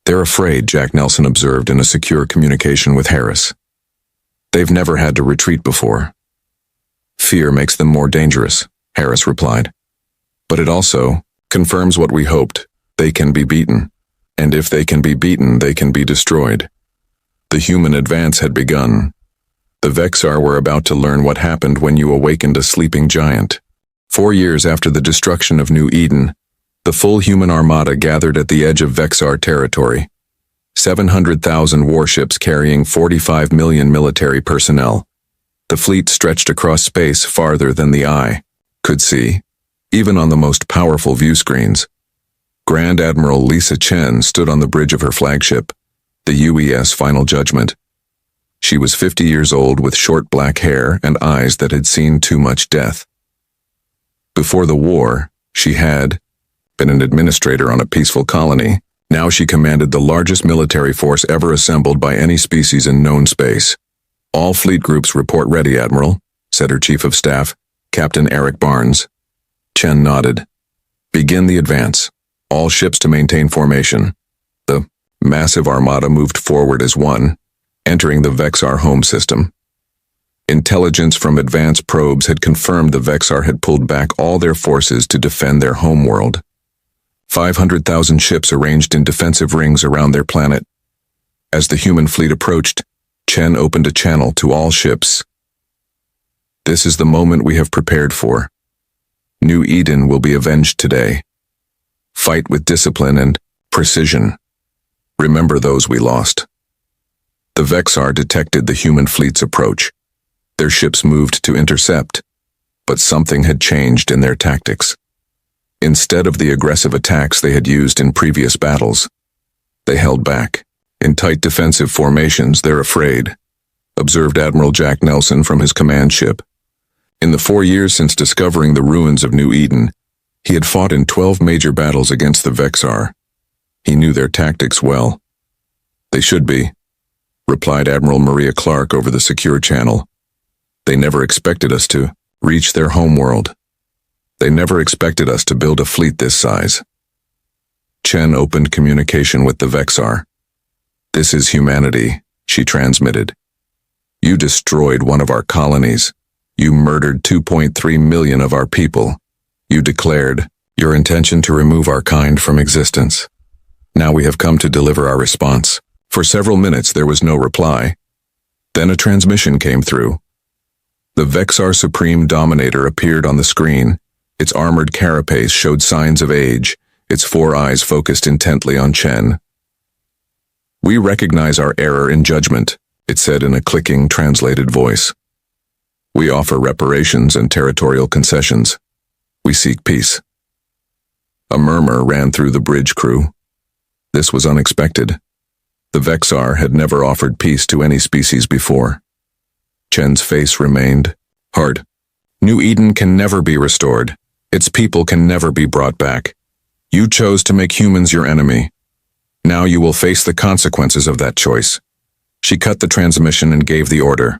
"They're afraid," Jack Nelson observed in a secure communication with Harris. "They've never had to retreat before." "Fear makes them more dangerous," Harris replied. "But it also confirms what we hoped. They can be beaten. And if they can be beaten, they can be destroyed." The human advance had begun. The Vexar were about to learn what happened when you awakened a sleeping giant. 4 years after the destruction of New Eden, the full human armada gathered at the edge of Vexar territory. 700,000 warships carrying 45 million military personnel. The fleet stretched across space farther than the eye could see, even on the most powerful view screens. Grand Admiral Lisa Chen stood on the bridge of her flagship, the UES Final Judgment. She was 50 years old with short black hair and eyes that had seen too much death. Before the war, she had been an administrator on a peaceful colony. Now she commanded the largest military force ever assembled by any species in known space. "All fleet groups report ready, Admiral," said her Chief of Staff, Captain Eric Barnes. Chen nodded. "Begin the advance. All ships to maintain formation." The massive armada moved forward as one, entering the Vexar home system. Intelligence from advanced probes had confirmed the Vexar had pulled back all their forces to defend their homeworld. 500,000 ships arranged in defensive rings around their planet. As the human fleet approached, Chen opened a channel to all ships. "This is the moment we have prepared for. New Eden will be avenged today. Fight with discipline and precision. Remember those we lost." The Vexar detected the human fleet's approach. Their ships moved to intercept, But something had changed in their tactics. Instead of the aggressive attacks they had used in previous battles, they held back. In tight defensive formations, they're afraid, observed Admiral Jack Nelson from his command ship. In the 4 years since discovering the ruins of New Eden, he had fought in 12 major battles against the Vexar. He knew their tactics well. They should be, replied Admiral Maria Clark over the secure channel. They never expected us to reach their homeworld. They never expected us to build a fleet this size. Chen opened communication with the Vexar. This is humanity, she transmitted. You destroyed one of our colonies. You murdered 2.3 million of our people. You declared your intention to remove our kind from existence. Now we have come to deliver our response. For several minutes there was no reply. Then a transmission came through. The Vexar Supreme Dominator appeared on the screen. Its armored carapace showed signs of age, its 4 eyes focused intently on Chen. We recognize our error in judgment, it said in a clicking, translated voice. We offer reparations and territorial concessions. We seek peace. A murmur ran through the bridge crew. This was unexpected. The Vexar had never offered peace to any species before. Chen's face remained hard. New Eden can never be restored. Its people can never be brought back. You chose to make humans your enemy. Now you will face the consequences of that choice. She cut the transmission and gave the order.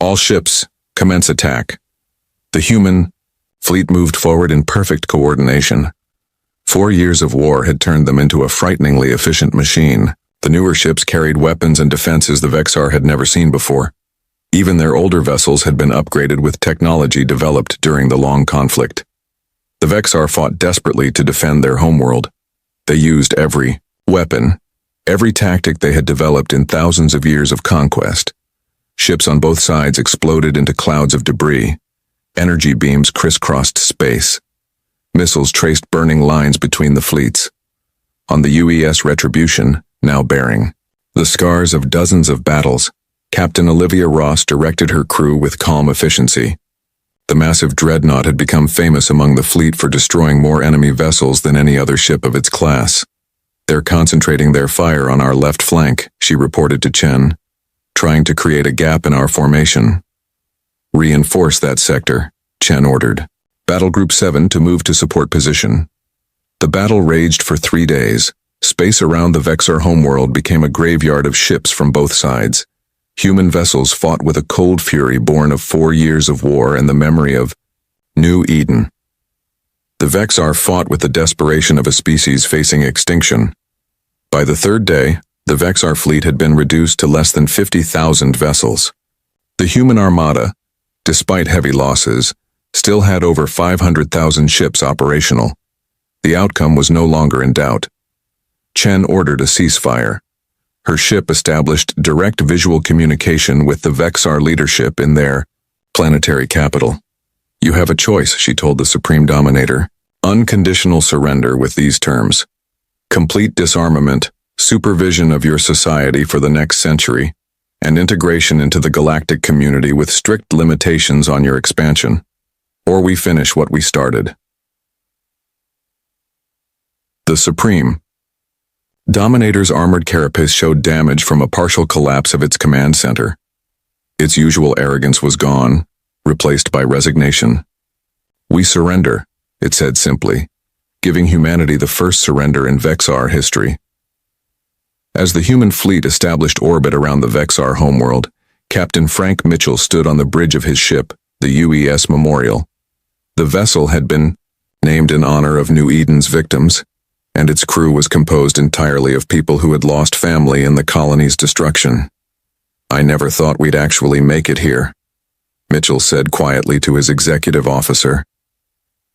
All ships, commence attack. The human fleet moved forward in perfect coordination. 4 years of war had turned them into a frighteningly efficient machine. The newer ships carried weapons and defenses the Vexar had never seen before. Even their older vessels had been upgraded with technology developed during the long conflict. The Vexar fought desperately to defend their homeworld. They used every weapon, every tactic they had developed in thousands of years of conquest. Ships on both sides exploded into clouds of debris. Energy beams crisscrossed space. Missiles traced burning lines between the fleets. On the UES Retribution, now bearing the scars of dozens of battles, Captain Olivia Ross directed her crew with calm efficiency. The massive dreadnought had become famous among the fleet for destroying more enemy vessels than any other ship of its class. They're concentrating their fire on our left flank, she reported to Chen, trying to create a gap in our formation. Reinforce that sector, Chen ordered. Battle Group 7 to move to support position. The battle raged for 3 days. Space around the Vexar homeworld became a graveyard of ships from both sides. Human vessels fought with a cold fury born of 4 years of war and the memory of New Eden. The Vexar fought with the desperation of a species facing extinction. By the 3rd day, the Vexar fleet had been reduced to less than 50,000 vessels. The human armada, despite heavy losses, still had over 500,000 ships operational. The outcome was no longer in doubt. Chen ordered a ceasefire. Her ship established direct visual communication with the Vexar leadership in their planetary capital. You have a choice, she told the Supreme Dominator. Unconditional surrender with these terms. Complete disarmament, supervision of your society for the next century, and integration into the galactic community with strict limitations on your expansion. Or we finish what we started. The Supreme Dominator's armored carapace showed damage from a partial collapse of its command center. Its usual arrogance was gone, replaced by resignation. We surrender, it said simply, giving humanity the first surrender in Vexar history. As the human fleet established orbit around the Vexar homeworld, Captain Frank Mitchell stood on the bridge of his ship, the UES Memorial. The vessel had been named in honor of New Eden's victims, and its crew was composed entirely of people who had lost family in the colony's destruction. I never thought we'd actually make it here, Mitchell said quietly to his executive officer.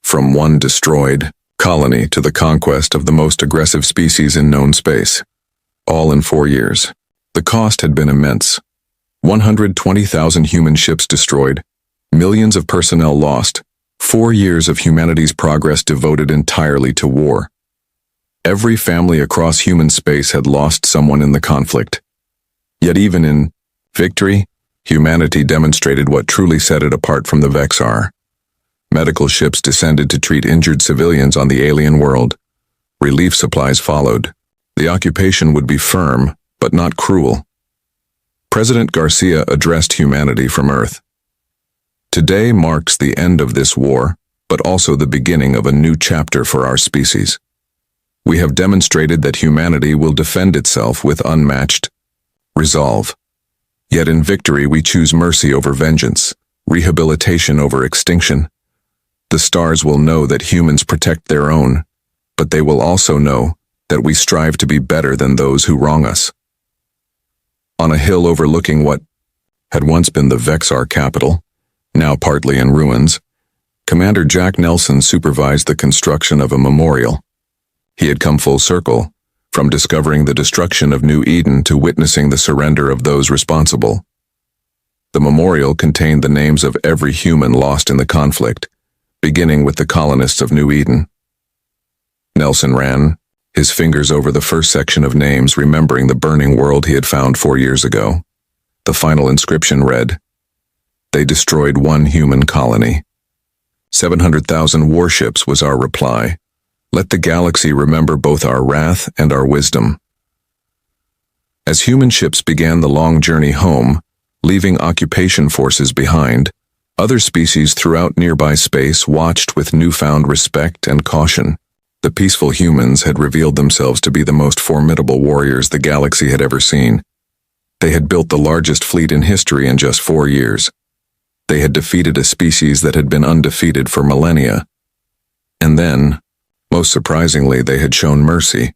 From one destroyed colony to the conquest of the most aggressive species in known space. All in 4 years. The cost had been immense. 120,000 human ships destroyed, millions of personnel lost, 4 years of humanity's progress devoted entirely to war. Every family across human space had lost someone in the conflict. Yet even in victory, humanity demonstrated what truly set it apart from the Vexar. Medical ships descended to treat injured civilians on the alien world. Relief supplies followed. The occupation would be firm, but not cruel. President Garcia addressed humanity from Earth. Today marks the end of this war, but also the beginning of a new chapter for our species. We have demonstrated that humanity will defend itself with unmatched resolve. Yet in victory we choose mercy over vengeance, rehabilitation over extinction. The stars will know that humans protect their own, but they will also know that we strive to be better than those who wrong us. On a hill overlooking what had once been the Vexar capital, now partly in ruins, Commander Jack Nelson supervised the construction of a memorial. He had come full circle, from discovering the destruction of New Eden to witnessing the surrender of those responsible. The memorial contained the names of every human lost in the conflict, beginning with the colonists of New Eden. Nelson ran, his fingers over the first section of names, remembering the burning world he had found 4 years ago. The final inscription read, "They destroyed one human colony. 700,000 warships," was our reply. "Let the galaxy remember both our wrath and our wisdom." As human ships began the long journey home, leaving occupation forces behind, other species throughout nearby space watched with newfound respect and caution. The peaceful humans had revealed themselves to be the most formidable warriors the galaxy had ever seen. They had built the largest fleet in history in just 4 years. They had defeated a species that had been undefeated for millennia. And then, most surprisingly, they had shown mercy.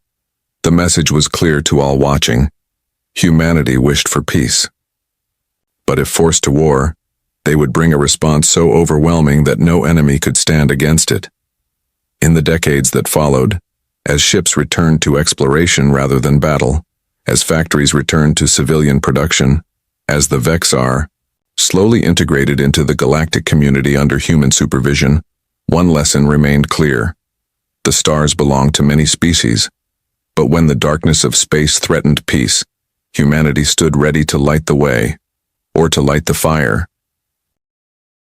The message was clear to all watching. Humanity wished for peace. But if forced to war, they would bring a response so overwhelming that no enemy could stand against it. In the decades that followed, as ships returned to exploration rather than battle, as factories returned to civilian production, as the Vexar slowly integrated into the galactic community under human supervision, one lesson remained clear. The stars belonged to many species, but when the darkness of space threatened peace, humanity stood ready to light the way, or to light the fire,